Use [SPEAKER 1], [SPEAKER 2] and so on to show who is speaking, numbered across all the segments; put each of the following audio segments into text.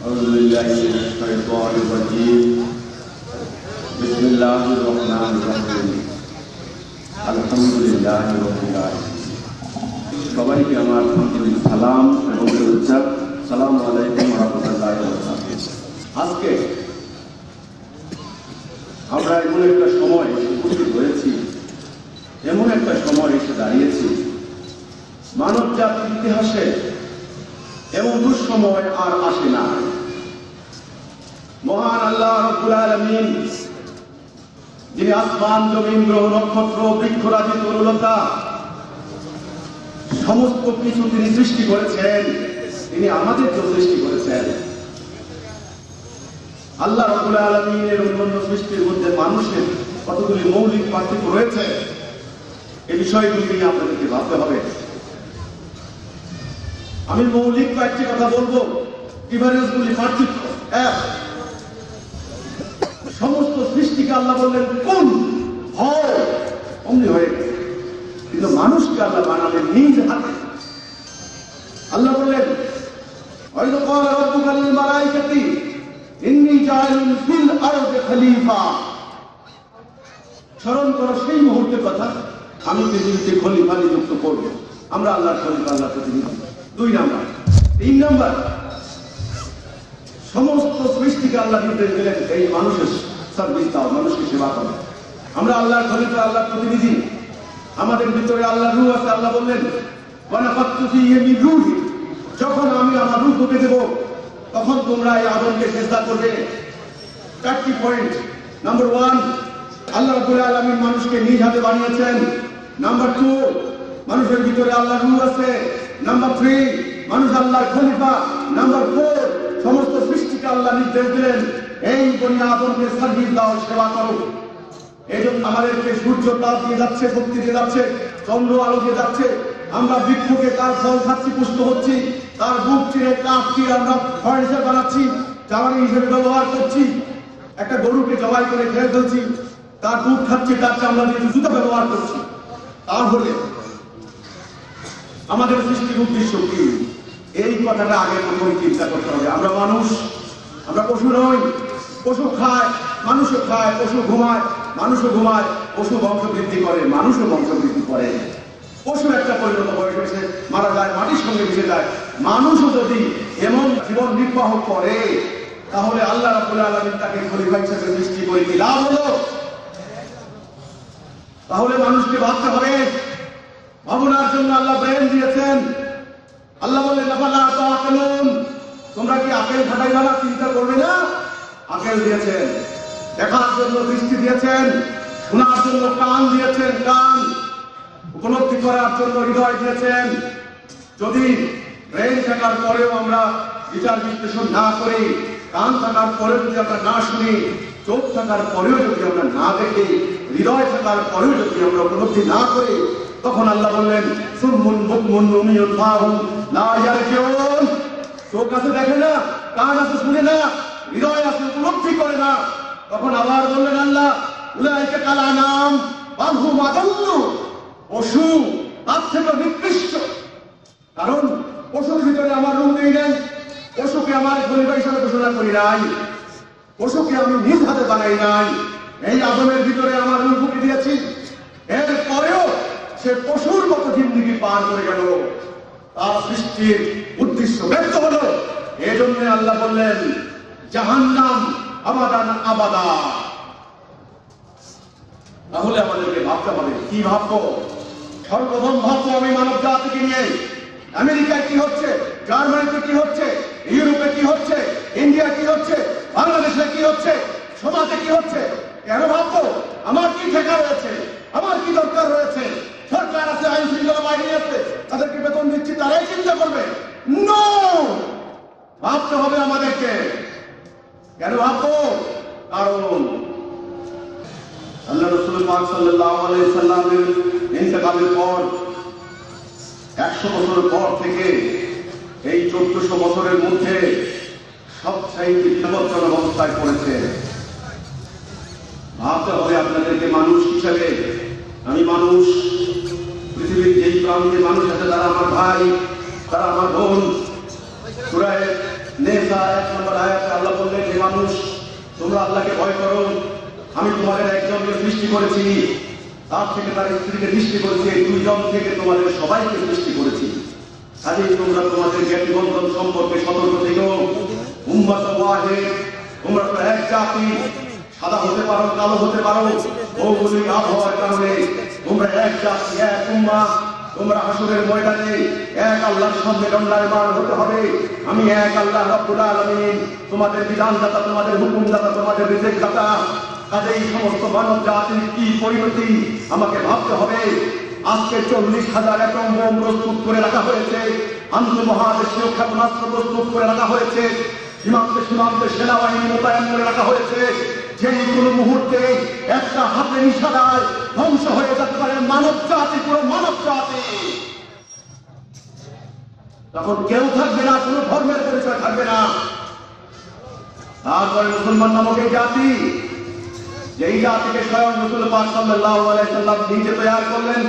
[SPEAKER 1] أعوذ بالله من الشيطان الرجيم بسم الله الرحمن الرحيم الحمد لله رب العالمين সবাইকে আমার আন্তরিক সালাম এবং শুভেচ্ছা। আসসালামু আলাইকুম ওয়া রাহমাতুল্লাহি ওয়া বারাকাতুহু। আজকে আমরা এমন একটা সময় উপস্থিত হয়েছি, এমন একটা সময় এসে দাঁড়িয়েছি, মানব জাতির ইতিহাসে এমন দুঃসময় আর আসে না। মহান আল্লাহ রাব্বুল আলামিন, যিনি আসমান জমিন গ্রহ নক্ষত্র বৃক্ষরাজি তরুলতা সমস্ত কিছু তিনি সৃষ্টি করেছেন, তিনি আমাদেরকেও সৃষ্টি করেছেন। আল্লাহ রাব্বুল আলামিনের অন্যান্য সৃষ্টির মধ্যে মানুষের কতগুলি মৌলিক পার্থক্য রয়েছে, এই বিষয়গুলি নিয়ে আপনাদেরকে ভাবতে হবে। আমি মৌলিক কয়েকটি কথা বলবো, ডিফারেন্সগুলি পার্থক্য। এক, সমস্ত সৃষ্টিকে আল্লাহ বললেন কোন হয়, অমনি হয়ে গেছে, কিন্তু মানুষকে আল্লাহ বানালেন নিজ হাতে। আল্লাহ বললেন ওয়াইদ ক্বালা রাব্বুকা লিল মালাইকাতি ইন্নী জাইলুন ফিল আরদি খলিফা। স্মরণ করো সেই মুহূর্তের কথা, আমি পৃথিবীতে খলিফা নিযুক্ত করব। আমরা আল্লাহর খলিফা, আল্লাহর প্রতিনিধি। 2 নাম্বার। 3 নাম্বার, সমস্ত সৃষ্টিকে আল্লাহ নির্দেশ দিলেন এই মানুষের সার্ভিস দাও, মানুষকে সেবা করো। আমরা আল্লাহর খলিফা, আল্লাহর প্রতিনিধি, আমাদের ভিতরে আল্লাহর রূহ আছে। আল্লাহ বললেন ওয়ানাফাতু ফীহি মিন রূহি, যখন আমি আমার রূহ ঢুকে দেব তখন তোমরা এই আদমকে সিজদা করবে। 4টি পয়েন্ট। নাম্বার 1, আল্লাহ রাব্বুল আলামিন মানুষকে নিজ হাতে বানিয়েছেন। নাম্বার 2, মানুষের ভিতরে আল্লাহর রূহ আছে। নাম্বার 3, মানুষ আল্লাহর খলিফা। নাম্বার 4, সমস্ত সৃষ্টিকে আল্লাহ নির্দেশ দিলেন এই বনি আদমকে সার্ভিস দাও, সেবা করো। এই জন্য আমাদেরকে সূর্য তাপ দিয়ে যাচ্ছে, শক্তি দিয়ে যাচ্ছে, চন্দ্র আলো দিয়ে যাচ্ছে। আমরা বৃক্ষকে তার ফল খাচ্ছি, পুষ্ট হচ্ছি, তার বুক চিরে কাঠ চিরে আমরা ফার্নিচার বানাচ্ছি, জ্বালানি হিসেবে ব্যবহার করছি। একটা গরুকে জবাই করে খেয়ে ফেলছি, তার দুধ খাচ্ছি, তার চামড়া দিয়ে জুতা ব্যবহার করছি। তাহলে আমাদের সৃষ্টির উদ্দেশ্য কি? এই কথাটা আগে প্রথমে চিন্তা করতে হবে। আমরা মানুষ, আমরা পশু নই। পশু খায়, মানুষও খায়, পশু ঘুমায়, মানুষও ঘুমায়, পশু বংশবৃদ্ধি করে, মানুষও বংশবৃদ্ধি করে। পশু একটা পরিণত বয়স হয়েছে, মারা যায়, মাটির সঙ্গে মিশে যায়। মানুষও যদি এমন জীবন নির্বাহ করে তাহলে আল্লাহ রাব্বুল আলামিন তাকে খলিফা হিসেবে সৃষ্টি করে কি লাভ হলো? তাহলে মানুষকে ভাবতে হবে। ভাবনার জন্য আল্লাহ ব্রেন দিয়েছেন। আল্লাহ বললেন আফালা তাআকিলুন, তোমরা কি আকল খাটাইবা না, চিন্তা করবে না? আকল দিয়েছেন। দেখার জন্য দৃষ্টি দিয়েছেন, শোনার জন্য কান দিয়েছেন, কান উপলব্ধি করার জন্য হৃদয় দিয়েছেন। যদি ব্রেন থাকার পরেও আমরা বিচার বিশ্লেষণ না করি, কান থাকার পরেও যদি আমরা না শুনি, চোখ থাকার পরেও যদি আমরা না দেখি, হৃদয় থাকার পরেও যদি আমরা উপলব্ধি না করি, তখন আল্লাহ বললেন সুম্মুন বুকমুন উমিয়ুন ফাহুম লা ইয়ারজিউন। চোখ আছে দেখে না, কান আছে শুনে না, হৃদয় আছে উপলব্ধি করে না। তখন আবার বললেন আল্লাহ উলাইকা কাল আনাম বাল হুম আদাল্লু, পশু তার থেকে নিকৃষ্ট। কারণ পশুর ভিতরে আমার রূহ নেই নাই, পশুকে আমার খলিফা হিসেবে ঘোষণা করি নাই, পশুকে আমি নিজ হাতে বানাই নাই। এই আদমের ভিতরে আমার রূহ ঢুকিয়ে দিয়েছি, এরপরেও সে পশুর মতো জিন্দেগি পার করে গেল, তার সৃষ্টির উদ্দেশ্য ব্যর্থ হলো। এই জন্য আল্লাহ বললেন জাহান্নাম আবাদান আবাদা। তাহলে আমাদেরকে ভাবতে হবে, কি ভাববো? সর্বপ্রথম ভাববো আমি মানব জাতিকে নিয়ে। আমেরিকায় কি হচ্ছে, জার্মানিতে কি হচ্ছে, ইউরোপে কি হচ্ছে, ইন্ডিয়া কি হচ্ছে, বাংলাদেশে কি হচ্ছে, সমাজে কি হচ্ছে। কেন ভাববো? আমার কি ঠেকা রয়েছে, আমার কি দরকার রয়েছে? সরকার আছে, আইন শৃঙ্খলা বাহিনী আছে, তাদেরকে বেতন দিচ্ছি, তারাই চিন্তা করবে? নো, ভাবতে হবে আমাদেরকে। কেন ভাববো? কারণ আল্লাহ রাসূল পাক সাল্লাল্লাহু আলাইহি সাল্লামের ইন্তেকালের পর 100 বছর পর থেকে এই 1400 বছরের মধ্যে সবচাইতে বিপজ্জনক অবস্থায় পড়েছে। ভাবতে হবে আপনাদেরকে মানুষ হিসেবে। আমি মানুষ, পৃথিবীর যেই প্রান্তে মানুষ আছে তারা আমার ভাই, তারা আমার বোন। সূরা নেসা 1 নম্বর আয়াতে আল্লাহ বললেন, হে মানুষ, তোমরা আল্লাহকে ভয় করো। আমি তোমাদের একজনকে সৃষ্টি করেছি, তার থেকে তার স্ত্রীকে সৃষ্টি করেছি, এই 2 জন থেকে তোমাদের সবাইকে সৃষ্টি করেছি। কাজেই তোমরা তোমাদের জ্ঞাতি বন্ধন সম্পর্কে সতর্ক থেকো। উম্মাত ওয়াহিদ, তোমরা তো এক জাতি, সাদা হতে পারো, কালো হতে পারো, ভৌগোলিক আবহাওয়ার কারণে তোমরা এক জাতি, এক উম্মাহ। তোমরা হাসরের ময়দানে এক আল্লাহর সামনে দণ্ডায়মান হতে হবে। আমি এক আল্লাহ রাব্বুল আলামিন, তোমাদের বিধানদাতা, তোমাদের হুকুমদাতা, তোমাদের রিজিকদাতা। কাজেই সমস্ত মানব জাতির কি পরিণতি আমাকে ভাবতে হবে। আজকে 40,000 অ্যাটম বোম প্রস্তুত করে রাখা হয়েছে, আন্তঃমহাদেশীয় ক্ষেপণাস্ত্র প্রস্তুত করে রাখা হয়েছে, সীমান্তে সীমান্তে সেনাবাহিনী মোতায়েন করে রাখা হয়েছে। যেই কোনো মুহূর্তে একটা হাতে নিশানায় ধ্বংস হয়ে যেতে পারে মানব জাতি, পুরো মানব জাতি। তখন কেউ থাকবে না, কোনো ধর্মের পরিচয় থাকবে না। তারপরে মুসলমান নামক এই জাতি, যেই জাতিকে স্বয়ং রাসূল পাক সাল্লাল্লাহু আলাইহি সাল্লাম নিজে তৈরি করলেন।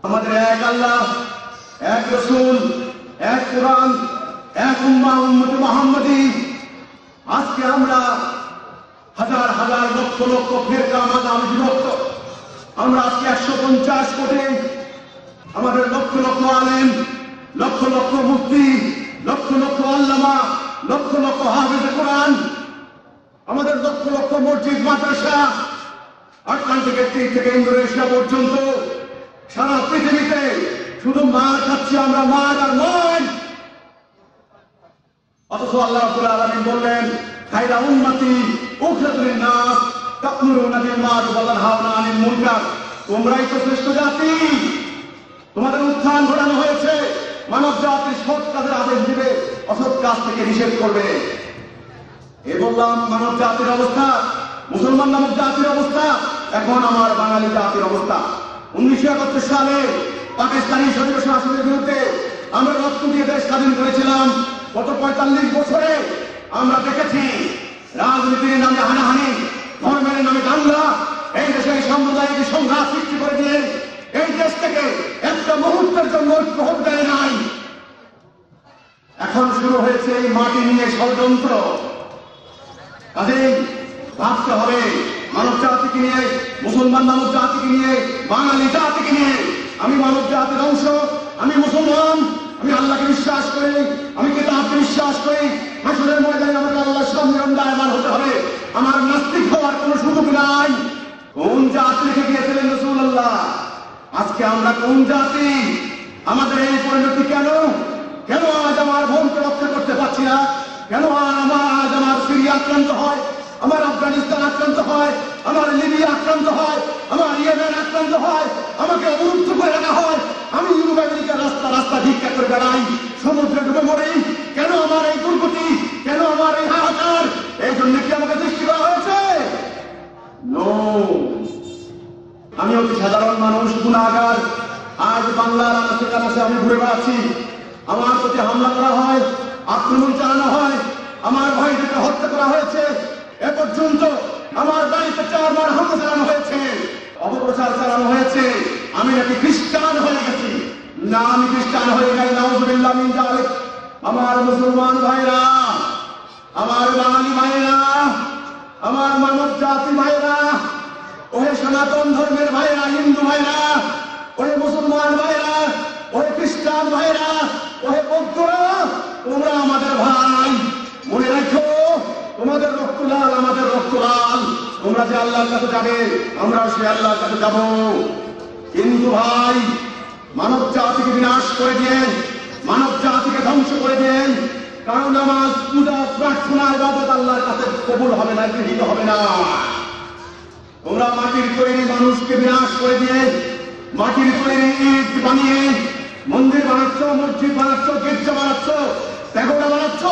[SPEAKER 1] আমাদের এক আল্লাহ, এক রাসূল, এক কোরআন, এক উম্মাহ, উম্মতে মুহাম্মাদী। আজকে আমরা হাজার হাজার লক্ষ লক্ষ ফিরকা মাযহাব বিভক্ত। আমরা আজকে 150 কোটি, আমাদের লক্ষ লক্ষ আলেম, লক্ষ লক্ষ মুফতি, লক্ষ লক্ষ আল্লামা, লক্ষ লক্ষ হাফেজে কোরআন, আমাদের লক্ষ লক্ষ মসজিদ মাদ্রাসা, আটলান্টিক থেকে ইন্দোনেশিয়া পর্যন্ত সারা পৃথিবীতে শুধু মার খাচ্ছি আমরা, মার আর মার। অথচ আল্লাহ রাব্বুল আলামিন বললেন, খায়রা উম্মতি উখরাত লিন-নাস তা'মুরুনা বিল মা'রুফ ওয়া তানহাউনা আনিল মুনকার। তোমরাই তো শ্রেষ্ঠ জাতি, তোমাদের উত্থান ঘটানো হয়েছে। মানব জাতির সৎ কাজের আদেশ দিবে, অসৎ কাজ থেকে নিষেধ করবে। এ বললাম মানব জাতির অবস্থা, মুসলমান নামক জাতির অবস্থা। এখন আমার বাঙালি জাতির অবস্থা। 1971 সালে পাকিস্তানি স্বৈর শাসনের বিরুদ্ধে আমরা রক্ত দিয়ে দেশ স্বাধীন করেছিলাম। গত 45 বছরে আমরা দেখেছি রাজনীতির নামে হানাহানি, ধর্মের নামে দাঙ্গা, এই দেশে সাম্প্রদায়িক সংঘাত সৃষ্টি করে দিয়ে এই দেশ থেকে একটা মুহূর্তের জন্য ঐক্য হতে দেয় নাই। এখন শুরু হয়েছে এই মাটি নিয়ে ষড়যন্ত্র। কাজেই ভাবতে হবে মানব জাতিকে নিয়ে, মুসলমান নামক জাতিকে নিয়ে, বাঙালি জাতিকে নিয়ে। আমি মানব জাতির অংশ, আমি মুসলমান, আমি আল্লাহকে বিশ্বাস করি, আমি কিতাবকে বিশ্বাস করি। হাসরের ময়দানে আমাকে আল্লাহর সামনে দণ্ডায়মান হতে হবে। আমার নাস্তিক হওয়ার কোনো সুযোগ নাই। কোন জাতি রেখে গিয়েছিলেন রাসূলুল্লাহ? আজকে আমরা কোন জাতি? আমাদের এই পরিণতি কেন? কেন আজ আমার বোনকে রক্ষা করতে পারছি না? কেন আজ আমার সিরিয়া আক্রান্ত হয়, আমার আফগানিস্তান আক্রান্ত হয়, আমার লিবিয়া আক্রান্ত হয়, আমার ইয়েমেন আক্রান্ত হয়, আমাকে অবরুদ্ধ করে রাখা হয়, আমি ইউরোপ আমেরিকার রাস্তা রাস্তা ভিক্ষা করে বেড়াই, সমুদ্রে ডুবে মরি? কেন আমার এই দুর্গতি? কেন আমার এই হাহাকার? এই জন্য কি আমাকে সৃষ্টি করা হয়েছে? নো। আমি অতি সাধারণ মানুষ, গুনাহগার। আজ বাংলার আনাচে কানাচে আমি ঘুরে বেড়াচ্ছি, আমার প্রতি হামলা করা হয়, আক্রমণ চালানো হয়, আমার ভাইদেরকে হত্যা করা হয়েছে। এ পর্যন্ত আমার বাড়িতে 4 বার হামলা চালানো হয়েছে, অপপ্রচার চালানো হয়েছে আমি নাকি খ্রিস্টান হয়ে গেছি। না, আমি খ্রিস্টান হয়ে গেছি, নাউযুবিল্লাহ মিন যালিক। আমার মুসলমান ভাইরা, আমার বাঙালি ভাইরা, আমার মানব জাতি ভাইরা, ওহে সনাতন ধর্মের ভাইরা, হিন্দু ভাইরা, ওহে মুসলমান ভাইরা, ওহে খ্রিস্টান ভাইরা, ওহে বৌদ্ধরা, তোমরা আমাদের ভাই। মনে রাখো, তোমাদের রক্ত লাল, আমাদের রক্ত লাল। তোমরা যে আল্লাহর কাছে যাবে, আমরাও সে আল্লাহর কাছে যাব। কিন্তু ভাই, মানব জাতিকে বিনাশ করে দিয়ে, মানব জাতিকে ধ্বংস করে দিয়ে, কারণ নামাজ, পূজা, প্রার্থনা, ইবাদত আল্লাহর কাছে কবুল হবে না, গৃহীত হবে না। তোমরা মাটির তৈরি মানুষকে বিনাশ করে দিয়ে, মাটির তৈরি ইট বানিয়ে মন্দির বানাচ্ছ, মসজিদ বানাচ্ছ, গির্জা বানাচ্ছ, প্যাগোডা বানাচ্ছ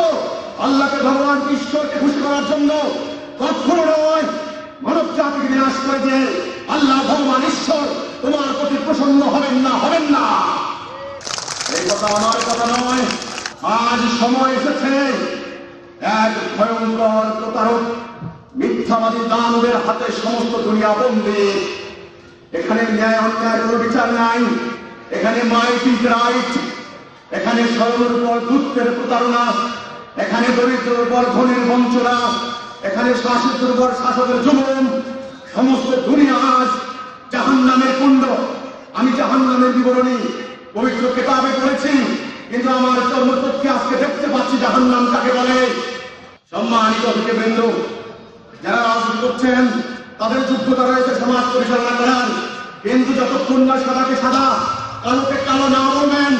[SPEAKER 1] আল্লাহকে, ভগবান ঈশ্বরকে খুশি করার জন্য। কখনো নয়। মানব জাতিকে বিনাশ করে দিয়ে আল্লাহ, ভগবান ঈশ্বর তোমার প্রতি প্রসন্ন হবেন না, হবেন না। এই কথা আমার কথা নয়। আজ সময় এসেছে এক ভয়ঙ্কর প্রতারক মিথ্যাবাদী দানবের হাতে সমস্ত দুনিয়া বন্দী। এখানে ন্যায় অন্যায় কোনো বিচার নাই, এখানে মাইট ইজ রাইট, এখানে সর্বের উপর দুঃখের প্রতারণা, এখানে দরিদ্রের উপর ধনীর বঞ্চনা, এখানে শাসকের উপর শাসকের জুলুম, সমস্ত দুনিয়া আজ জাহান্নামের কুণ্ড। আমি জাহান্নামের বিবরণী পবিত্র কিতাবে পড়েছি, কিন্তু আমার কর্মচক্ষে আজকে দেখতে পাচ্ছি জাহান্নাম কাকে বলে। সম্মানিত অতিথিবৃন্দ, যারা রাজনীতি করছেন তাদের যোগ্যতা রয়েছে সমাজ পরিচালনা করার, কিন্তু যতক্ষণ না সাদাকে সাদা কালোকে কালো না বলবেন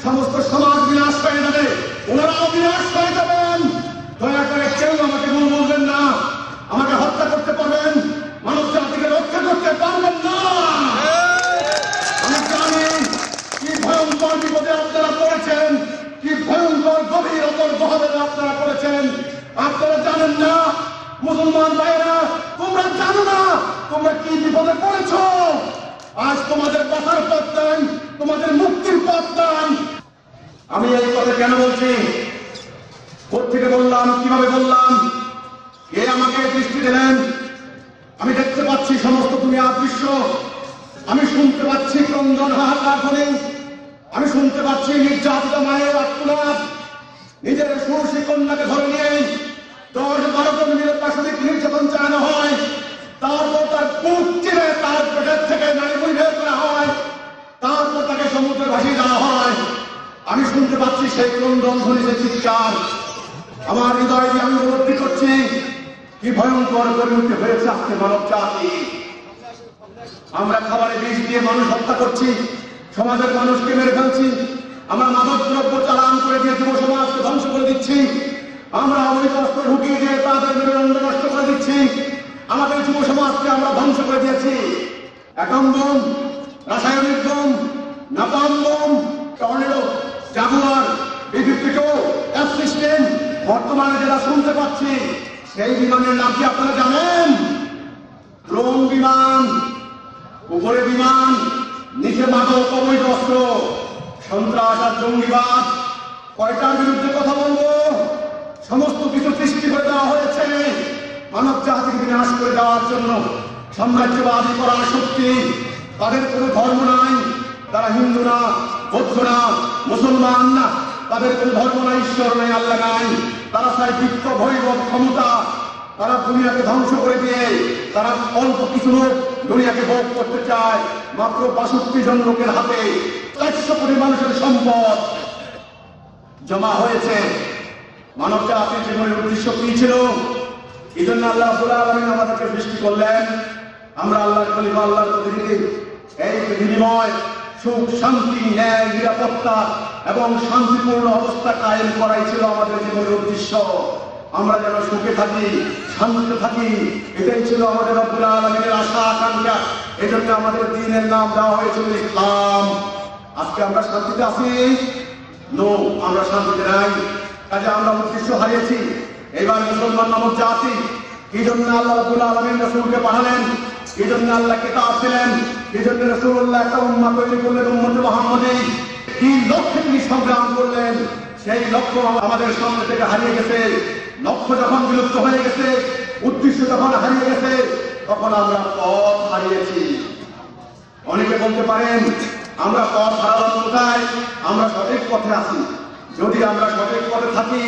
[SPEAKER 1] সমস্ত সমাজ বিনাশ হয়ে যাবে, ওনারাও বিনাশ হয়ে যাবেন। দয়া করে কেউ আমাকে ভুল বলবেন না, আমাকে হত্যা করতে পারবেন, মানব জাতিকে রক্ষা করতে পারবেন না। আমি জানি কি ভয়ঙ্কর বিপদে আপনারা পড়েছেন, কি ভয়ঙ্কর গভীর অপরভাবে আপনারা করেছেন। আপনারা জানেন না মুসলমান ভাইরা, তোমরা জানো না তোমরা কি বিপদে পড়েছ। আজ তোমাদের বাঁচার পথ নাই, তোমাদের মুক্তির পথ নাই। আমি এই কথা কেন বলছি, কোথেকে বললাম, কিভাবে বললাম, কে আমাকে দৃষ্টি দিলেন? আমি দেখতে পাচ্ছি সমস্ত দুনিয়ার দৃশ্য, আমি শুনতে পাচ্ছি ক্রন্দন হাহাকার ধ্বনি, আমি শুনতে পাচ্ছি নির্যাতিত মায়ের আত্মনাদ। নিজের ষোড়শী কন্যাকে ধরে নিয়ে 10-12 জন মিলে পাশবিক নির্যাতন চালানো হয়, তারপর তার বুক চিরে তার পেটের থেকে নারী বের করা হয়, তারপর তাকে সমুদ্রে ভাসিয়ে দেওয়া হয়। আমি শুনতে পাচ্ছি সেই ক্রন্দন ধ্বনি, সেই চিৎকার। আমার হৃদয় দিয়ে আমি উপলব্ধি করছি কি ভয়ঙ্কর পরিণতি হয়েছে আজকে মানব জাতি। আমরা খাবারে বিষ দিয়ে মানুষ হত্যা করছি, সমাজের মানুষকে মেরে ফেলছি, আমরা মাদক দ্রব্য চালান করে দিয়ে যুব সমাজকে ধ্বংস করে দিচ্ছি, আমরা অবৈধ অস্ত্র ঢুকিয়ে দিয়ে তাদের মেরুদণ্ড নষ্ট করে দিচ্ছি, আমাদের যুব সমাজকে আমরা ধ্বংস করে দিয়েছি। অ্যাটম বোম, রাসায়নিক বোম, নাপাম bomb, tornado, Jaguar, B-52, F-16, বর্তমানে যেটা শুনতে পাচ্ছি সেই বিমানের নাম কি আপনারা জানেন? ড্রোন বিমান, উপরে বিমান, নিচে মাদক, অবৈধ অস্ত্র, সন্ত্রাস আর জঙ্গিবাদ। কয়টার বিরুদ্ধে কথা বলবো? সমস্ত কিছু সৃষ্টি করে দেওয়া হয়েছে মানব জাতিকে বিনাশ করে দেওয়ার জন্য। সাম্রাজ্যবাদী করার শক্তি, তাদের কোনো ধর্ম নাই, তারা হিন্দু না, বৌদ্ধ না, মুসলমান না, তাদের কোনো ধর্ম নাই, ঈশ্বর নাই, আল্লাহ নাই। তারা চায় বিত্ত ভৈরব ক্ষমতা, তারা দুনিয়াকে ধ্বংস করে দিয়ে তারা অল্প কিছু লোক দুনিয়াকে ভোগ করতে চায়। মাত্র 62 জন লোকের হাতে 100 কোটি মানুষের সম্পদ জমা হয়েছে। মানব জাতির জীবনের উদ্দেশ্য কি ছিল? এই জন্য আল্লাহ রাব্বুল আলামিন আমাদেরকে সৃষ্টি করলেন। আমরা আল্লাহর খলিফা, আল্লাহর প্রতিনিধি। এই পৃথিবীময় সুখ, শান্তি, ন্যায়, নিরাপত্তা এবং শান্তিপূর্ণ অবস্থা কায়েম করাই ছিল আমাদের জীবনের উদ্দেশ্য। আমরা যেন সুখে থাকি, শান্তিতে থাকি, এটাই ছিল আমাদের রব্বুল আলামিনের আশা আকাঙ্ক্ষা। এই জন্য আমাদের দ্বীনের নাম দেওয়া হয়েছিল ইসলাম। আজকে আমরা শান্তিতে আছি? নো, আমরা শান্তিতে নাই। কাজে আমরা উদ্দেশ্য হারিয়েছি। এবার মুসলমান নামক জাতি, এই জন্য আল্লাহ রাব্বুল আলামিন রাসূলকে পাঠালেন, এই জন্য আল্লাহ কিতাব দিলেন, এই জন্য রাসূলুল্লাহ একটা উম্মাহ তৈরি করলেন, উম্মতে মুহাম্মাদী। কি লক্ষ্যে তিনি সংগ্রাম করলেন, সেই লক্ষ্য আমাদের সামনে থেকে হারিয়ে গেছে। লক্ষ্য যখন বিলুপ্ত হয়ে গেছে, উদ্দেশ্য যখন হারিয়ে গেছে, তখন আমরা পথ হারিয়েছি। অনেকে বলতে পারেন আমরা পথ হারালাম কোথায়? আমরা সঠিক পথে আছি। যদি আমরা সঠিক পথে থাকি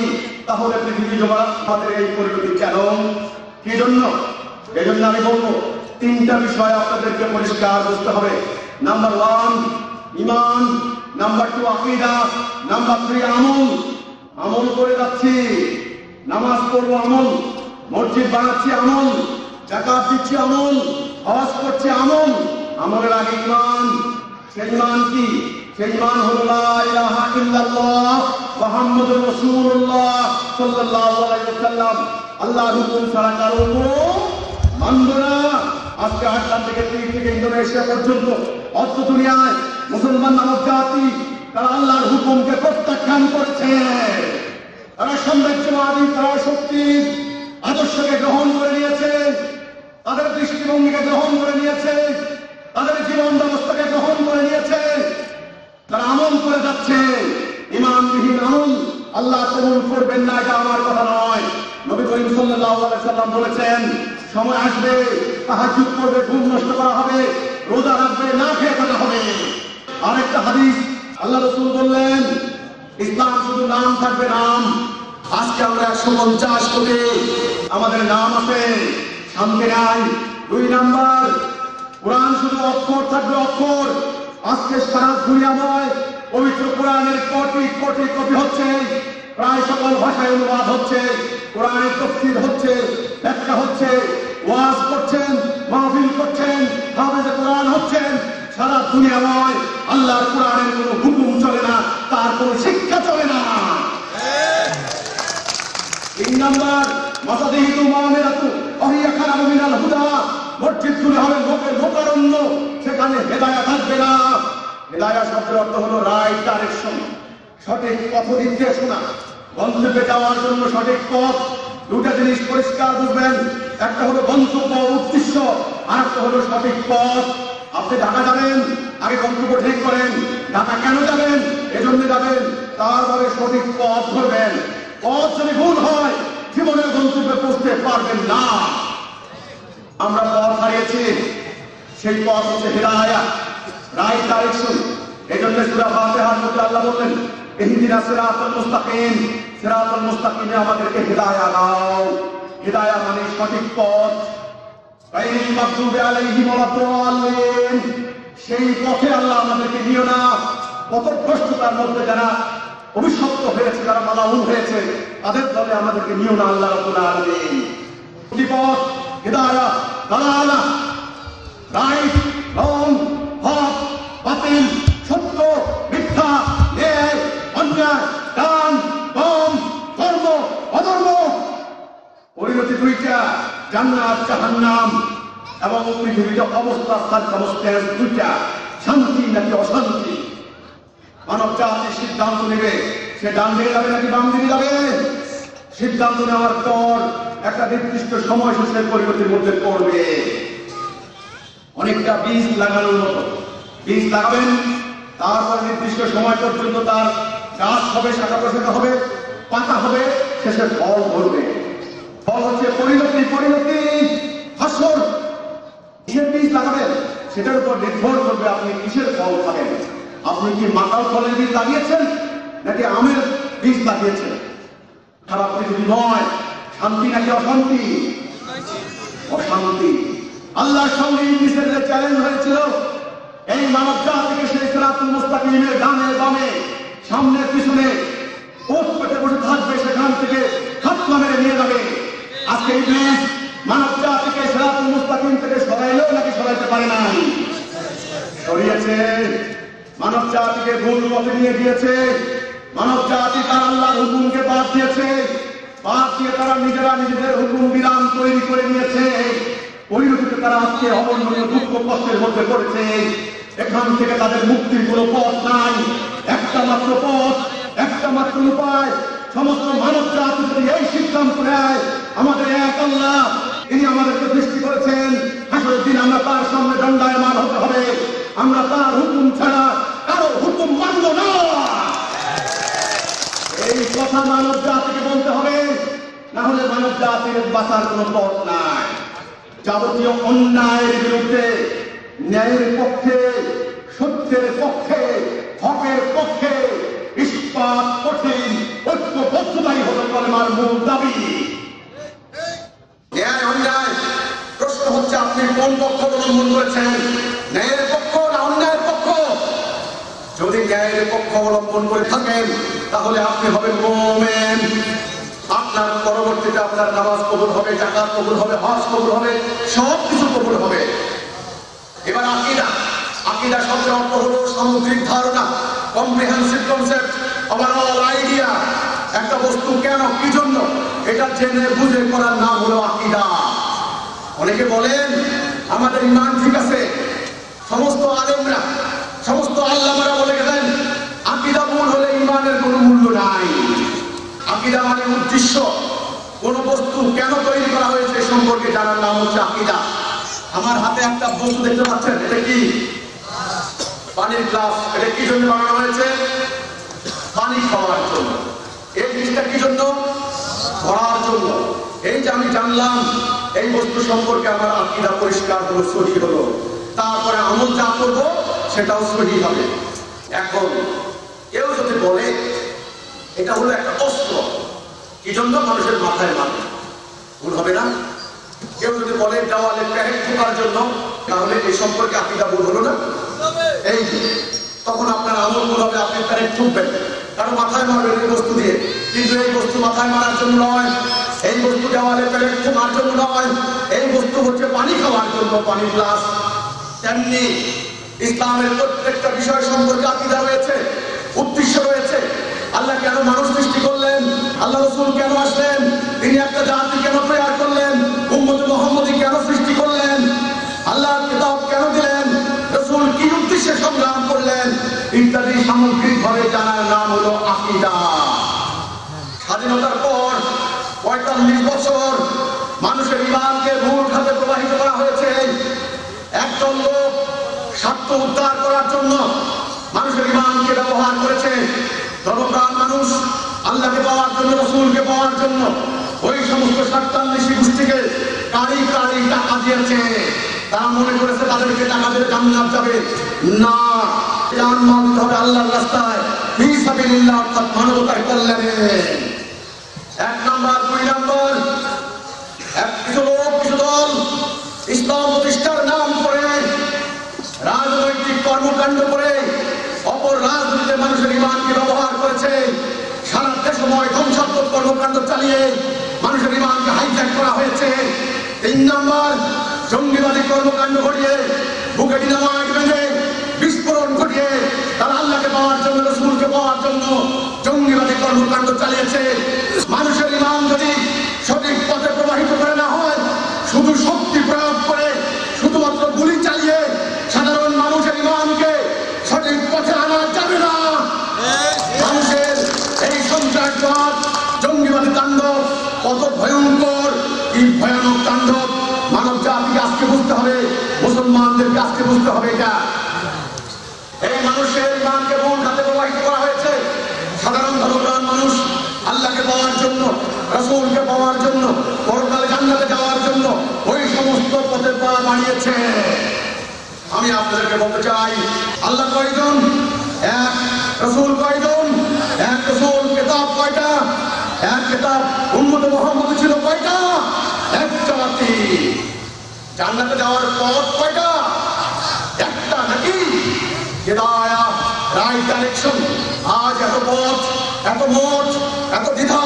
[SPEAKER 1] তাহলে পৃথিবী জগৎ আমাদের এই পরিণতি কেন? কি জন্য? এই জন্য আমি বলবো 3টা বিষয় আপনাদেরকে পরিষ্কার বুঝতে হবে। নাম্বার 1 ঈমান, নাম্বার 2 আকীদা, নাম্বার 3 আমল। আমল করে যাচ্ছি, নামাজ পড়বো আমল, মসজিদ বানাচ্ছি আমল, যাকাত দিচ্ছি আমল, হজ করছি আমল। আমলের আগে ঈমান। সেই ঈমান কি? সেই ঈমান হলো লা ইলাহা ইল্লাল্লাহ মুহাম্মাদুর রাসূলুল্লাহ সাল্লাল্লাহু আলাইহি ওয়াসাল্লাম। আল্লাহর হুকুম ছাড়া কারো হুকুম মানব না। আজকে আটলান্টিক থেকে ইন্দোনেশিয়া পর্যন্ত অর্থ দুনিয়ায় মুসলমান নামক জাতি তারা আল্লাহর হুকুমকে প্রত্যাখ্যান করছে। তারা সাম্রাজ্যবাদী, তারা শক্তির আদর্শকে গ্রহণ করে নিয়েছে, তাদের দৃষ্টিভঙ্গিকে গ্রহণ করে নিয়েছে, তাদের জীবন ব্যবস্থাকে গ্রহণ করে নিয়েছে। তারা আমল করে যাচ্ছে, ঈমানবিহীন আমল আল্লাহ কবুল করবেন না। এটা আমার কথা নয়, নবী করিম সাল্লাল্লাহু আলাইহি সাল্লাম বলেছেন সময় আসবে তাহাজ্জুদ করবে, ঘুম নষ্ট করা হবে, রোজা রাখবে, না খেয়ে থাকা হবে। আরেকটা হাদিস আল্লাহ রাসূল বললেন ইসলাম শুধু নাম থাকবে, নাম আজকে আমরা 150 কোটি আমাদের নাম আছে, শান্তি নাই। 2 নাম্বার, কোরআন শুধু অক্ষর থাকবে অক্ষর। আজকে সারা দুনিয়াময় পবিত্র কোরআনের কোটি কোটি কপি হচ্ছে, প্রায় সকল ভাষায় অনুবাদ হচ্ছে, কোরআনের তফসির হচ্ছে, ব্যাখ্যা হচ্ছে, ওয়াজ করছেন, মাহফিল করছেন, হাফেজে কোরআন হচ্ছেন। সারা দুনিয়াময় আল্লাহর কোরআনের কোনো হুকুম চলে না, তার কোনো শিক্ষা চলে না। 3 নাম্বার, মাসাদিহিতু মামিরাতু ওহিয়া খারাবু মিনাল হুদা। মসজিদগুলো হবে লোকের লোকারণ্য, সেখানে হেদায়েত থাকবে না। হেদায়েত শব্দের অর্থ হলো রাইট ডাইরেকশন, সঠিক পথ নির্দেশনা, গন্তব্যে যাওয়ার জন্য সঠিক পথ। 2টা জিনিস পরিষ্কার বুঝবেন, একটা হলো গন্তব্য উদ্দেশ্য, আর একটা হলো সঠিক পথ। আপনি ঢাকা যাবেন, আগে গন্তব্য ঠিক করেন, ঢাকা কেন যাবেন, এজন্য যাবেন, তারপরে সঠিক পথ ধরবেন। পথ যদি ভুল হয় জীবনের গন্তব্যে পৌঁছতে পারবেন না। আমরা পথ হারিয়েছি, সেই পথ হচ্ছে হিদায়াত, রাইট ডাইরেকশন। এজন্য সূরা ফাতিহার মধ্যে আল্লাহ বললেন, ইহদিনাস সিরাতাল মুস্তাকিম, সিরাতাল মুস্তাকিমে আমাদেরকে হিদায়াত দাও। হিদায়াত মানে সঠিক পথ। গায়রিল মাগদুবি আলাইহিম ওয়ালাদ-দাল্লিন, সেই পথে আল্লাহ আমাদেরকে নিও না। পথভ্রষ্টতার মধ্যে যারা অভিশপ্ত হয়েছে, যারা মালাউন হয়েছে, তাদের দলে আমাদেরকে নিও না আল্লাহ রাব্বুল আলামিন। পথ, হিদায়াত, দালালাহ, রাইট, রং, হক, বাতিল, সত্য, মিথ্যা, ন্যায়, অন্যায়, দান, বাম, ধর্ম, অধর্ম, পরিণতি 2টা, জান্নাত জাহান্নাম। এবং পৃথিবীতে অবস্থা সার্কামস্ট্যান্স 2টা, শান্তি নাকি অশান্তি। মানব জাতি সিদ্ধান্ত নেবে, সে ডান দিকে যাবে নাকি বাম দিকে যাবে। সিদ্ধান্ত নেওয়ার পর একটা নির্দিষ্ট সময় শেষে পরিণতির মধ্যে পড়বে। অনেকটা বীজ লাগানোর মতো, বীজ লাগাবেন, তারপর নির্দিষ্ট সময় পর্যন্ত তার গাছ হবে, শাখা প্রশাখা হবে, পাতা হবে, শেষে ফল ধরবে। ফল হচ্ছে পরিণতি। পরিণতি হাসর। কিসের বীজ লাগাবেন সেটার উপর নির্ভর করবে আপনি কিসের ফল খাবেন। আপনি কি মাকাল ফলের বীজ লাগিয়েছেন নাকি আমের বীজ লাগিয়েছেন? খারাপ পৃথিবী নয়, শান্তি নাকি অশান্তি? অশান্তি। আল্লাহর সঙ্গে ইবলিসের যে চ্যালেঞ্জ হয়েছিল, এই মানব জাতিকে সেই সিরাতুল মুস্তাকিমের ডানে বামে সামনে পিছনে ওঠ পেতে বসে থাকবে, সেখান থেকে হাতলা মেরে নিয়ে যাবে। আজকে ইবলিস মানব জাতিকে সিরাতুল মুস্তাকিম থেকে সরাইলো নাকি সরাইতে পারে নাই? সরিয়েছে। মানব জাতিকে ভুল পথে নিয়ে গিয়েছে। মানব জাতি তার আল্লাহর হুকুমকে বাদ দিয়েছে, বাদ দিয়ে তারা নিজেরা নিজেদের হুকুম বিধান তৈরি করে নিয়েছে। পরিণতিতে তারা আজকে অবর্ণনীয় দুঃখ কষ্টের মধ্যে পড়েছে। এখান থেকে তাদের মুক্তির কোনো পথ নাই। একটা মাত্র পথ, একটা মাত্র উপায়। সমস্ত মানব জাতি যদি এই সিদ্ধান্ত নেয়, আমাদের এক আল্লাহ, তিনি আমাদেরকে সৃষ্টি করেছেন, হাসরের দিন আমরা তার সামনে দণ্ডায়মান হতে হবে। আমরা তার হুকুম ছাড়া কারো হুকুম মানব না। এই কথা মানব জাতিকে বলতে হবে, না হলে মানব জাতির বাঁচার কোনো পথ নাই। যাবতীয় অন্যায়ের বিরুদ্ধে, ন্যায়ের পক্ষে, সত্যের পক্ষে, হকের পক্ষে ইস্পাত কঠিন ঐক্যবদ্ধতাই হলো কলেমার মূল দাবি। ন্যায় অন্যায়, প্রশ্ন হচ্ছে আপনি কোন পক্ষ অবলম্বন করেছেন, ন্যায়ের পক্ষ না অন্যায়ের পক্ষ? যদি ন্যায়ের পক্ষ অবলম্বন করে থাকেন তাহলে আপনি হবেন মুমিন। আপনার পরবর্তীতে আপনার নামাজ কবুল হবে, যাকাত কবুল হবে, হজ কবুল হবে, সব কিছু কবুল হবে। এবার আকীদা। আকীদা শব্দের অর্থ হলো সামগ্রিক ধারণা, কম্প্রিহেনসিভ কনসেপ্ট, ওভারঅল আইডিয়া। একটা বস্তু কেন, কি জন্য, এটা জেনে বুঝে করার নাম হলো আকীদা। অনেকে বলেন আমাদের ঈমান ঠিক আছে। সমস্ত আলেমরা, সমস্ত আল্লামারা বলে গেলেন আকীদা মূল হলে ঈমানের কোনো মূল্য নাই। আকীদা মানে উদ্দেশ্য, কোন বস্তু কেন তৈরি করা হয়েছে সম্পর্কে জানার নাম হচ্ছে আকীদা। আমার হাতে একটা বস্তু দেখতে পাচ্ছেন, এটা কি? পানির গ্লাস। এটা কি জন্য বানানো হয়েছে? পানি খাওয়ার জন্য। এই জিনিসটা কি জন্য? ধরার জন্য। এই যে আমি জানলাম এই বস্তু সম্পর্কে, আমার আকীদা পরিষ্কার হলো, সহি হলো, তারপরে আমল যা করবো সেটাও সহি হবে। এখন কেউ যদি বলে এটা হলো একটা অস্ত্র, কি জন্য? মানুষের মাথায় মারে। ভুল হবে না? কেউ যদি বলে দেওয়ালে প্যারেক ঠোকার জন্য, তাহলে এই সম্পর্কে আকীদা ভুল হলো না? এই তখন আপনার আমল ভুল হবে, আপনি প্যারেক ঠুকবেন, কারণ মাথায় মারবেন এই বস্তু দিয়ে। কিন্তু এই বস্তু মাথায় মারার জন্য নয়, এই বস্তু দেওয়ালে প্যারেক ঠোকার জন্য নয়, এই বস্তু হচ্ছে পানি খাওয়ার জন্য, পানি গ্লাস। তেমনি ইসলামের প্রত্যেকটা বিষয় সম্পর্কে আকীদা রয়েছে, উদ্দেশ্য রয়েছে। আল্লাহ কেন মানুষ সৃষ্টি করলেন, আল্লাহ রাসূল কেন আসলেন, তিনি একটা জাতি কেন তৈরি করলেন, উম্মতে মুহাম্মদী কেন সৃষ্টি করলেন, আল্লাহ কিতাব কেন দিলেন, রাসূল কি উদ্দেশ্যে সংগ্রাম করলেন, ইত্যাদি সামগ্রিকভাবে জানার নাম হলো আকীদা। স্বাধীনতার পর ৪৫ বছর মানুষের ঈমানকে ভুল খাতে প্রবাহিত করা হয়েছে। একদল লোক স্বার্থ উদ্ধার করার জন্য মানুষের ঈমানকে ব্যবহার করেছে। ধর্মপ্রাণ মানুষ আল্লাহকে পাওয়ার জন্য, রাসূলকে পাওয়ার জন্য ওই সমস্ত স্বার্থান্বেষী গোষ্ঠীকে কারি কারি টাকা দিয়েছে। তারা মনে করেছে তাদেরকে টাকা দিলে জান্নাত যাবে। না, জান মাল দিতে হবে আল্লাহর রাস্তায়, ফি সাবিলিল্লাহ, অর্থাৎ মানবতার কল্যাণে। ১ নাম্বার। ২ নাম্বার, কিছু লোক, কিছু দল ইসলাম প্রতিষ্ঠার নাম করে রাজনৈতিক কর্মকাণ্ড করে অপর রাজনীতিতে মানুষের ঈমানকে ব্যবহার করেছে। সারা দেশময় ধ্বংসাত্মক কর্মকাণ্ড চালিয়ে মানুষের ঈমানকে হাইজ্যাক করা হয়েছে। ৩ নাম্বার, জঙ্গিবাদী কর্মকাণ্ড ঘটিয়ে, বুকে ডিনামাইট বেঁধে বিস্ফোরণ ঘটিয়ে তারা আল্লাহকে পাওয়ার জন্য, রাসূলকে পাওয়ার জন্য জঙ্গিবাদী কর্মকাণ্ড চালিয়েছে। মানুষের ঈমান যদি সঠিক পথে প্রবাহিত করে না হয়, শুধু শক্তি প্রয়োগ করে, শুধুমাত্র গুলি চালিয়ে সাধারণ মানুষের ঈমানকে সঠিক পথে আনা যাবে না। মানুষের এই সন্ত্রাসবাদ, জঙ্গিবাদী তাণ্ডব কত ভয়ঙ্কর, এই ভয়ানক তাণ্ডব মানব জাতিকে আজকে বুঝতে হবে, মুসলমানদেরকে আজকে বুঝতে হবে। এটা এই মানুষের ঈমানকে ভুল খাতে প্রবাহিত করা হয়েছে। সাধারণ ধর্মপ্রাণ মানুষ আল্লাহকে পাওয়ার জন্য, রাসূলকে পাওয়ার জন্য, পরকালে জান্নাতে যাওয়ার জন্য ওই সমস্ত পথে পা বাড়িয়েছে। আমি আপনাদেরকে বলতে চাই, আল্লাহ কয়জন? এক। রাসূল কয়জন? এক। রাসূল। কিতাব কয়টা? এক কিতাব। উম্মতে মুহাম্মদী ছিল কয়টা? এক জাতি। জান্নাতে যাওয়ার পথ কয়টা? একটা, নাকি? হিদায়াত, রাইট ডাইরেকশন। আজ এত পথ, এত মত, এত দ্বিধা,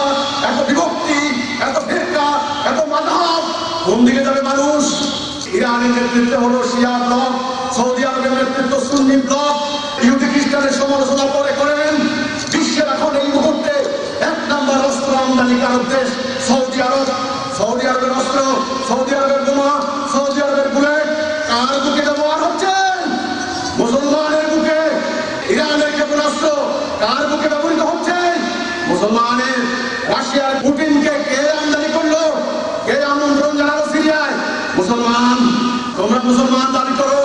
[SPEAKER 1] এত বিভক্তি, এত ফিরকা, এত মাযহাব, কোন দিকে যাবে মানুষ? ইরানের নেতৃত্বে হলো শিয়া ব্লক, সৌদি আরবের নেতৃত্ব সুন্নি ব্লক, ইহুদি খ্রিস্টানের সমালোচনা করে করেন। বিশ্বের এখন এই মুহূর্তে ১ নাম্বার অস্ত্র আমদানিকারক দেশ সৌদি আরব। সৌদি আরবের অস্ত্র, সৌদি আরবের বোমা, সৌদি আরবের বুলেট কার বুকে ব্যবহার হচ্ছে? মুসলমানের বুকে। ইরানের ক্ষেপণাস্ত্র কার বুকে ব্যবহৃত হচ্ছে? মুসলমানের। রাশিয়ার পুতিনকে কে আমদানি করলো? কে আমন্ত্রণ জানালো সিরিয়ায়? মুসলমান। তোমরা মুসলমান দাবি করো,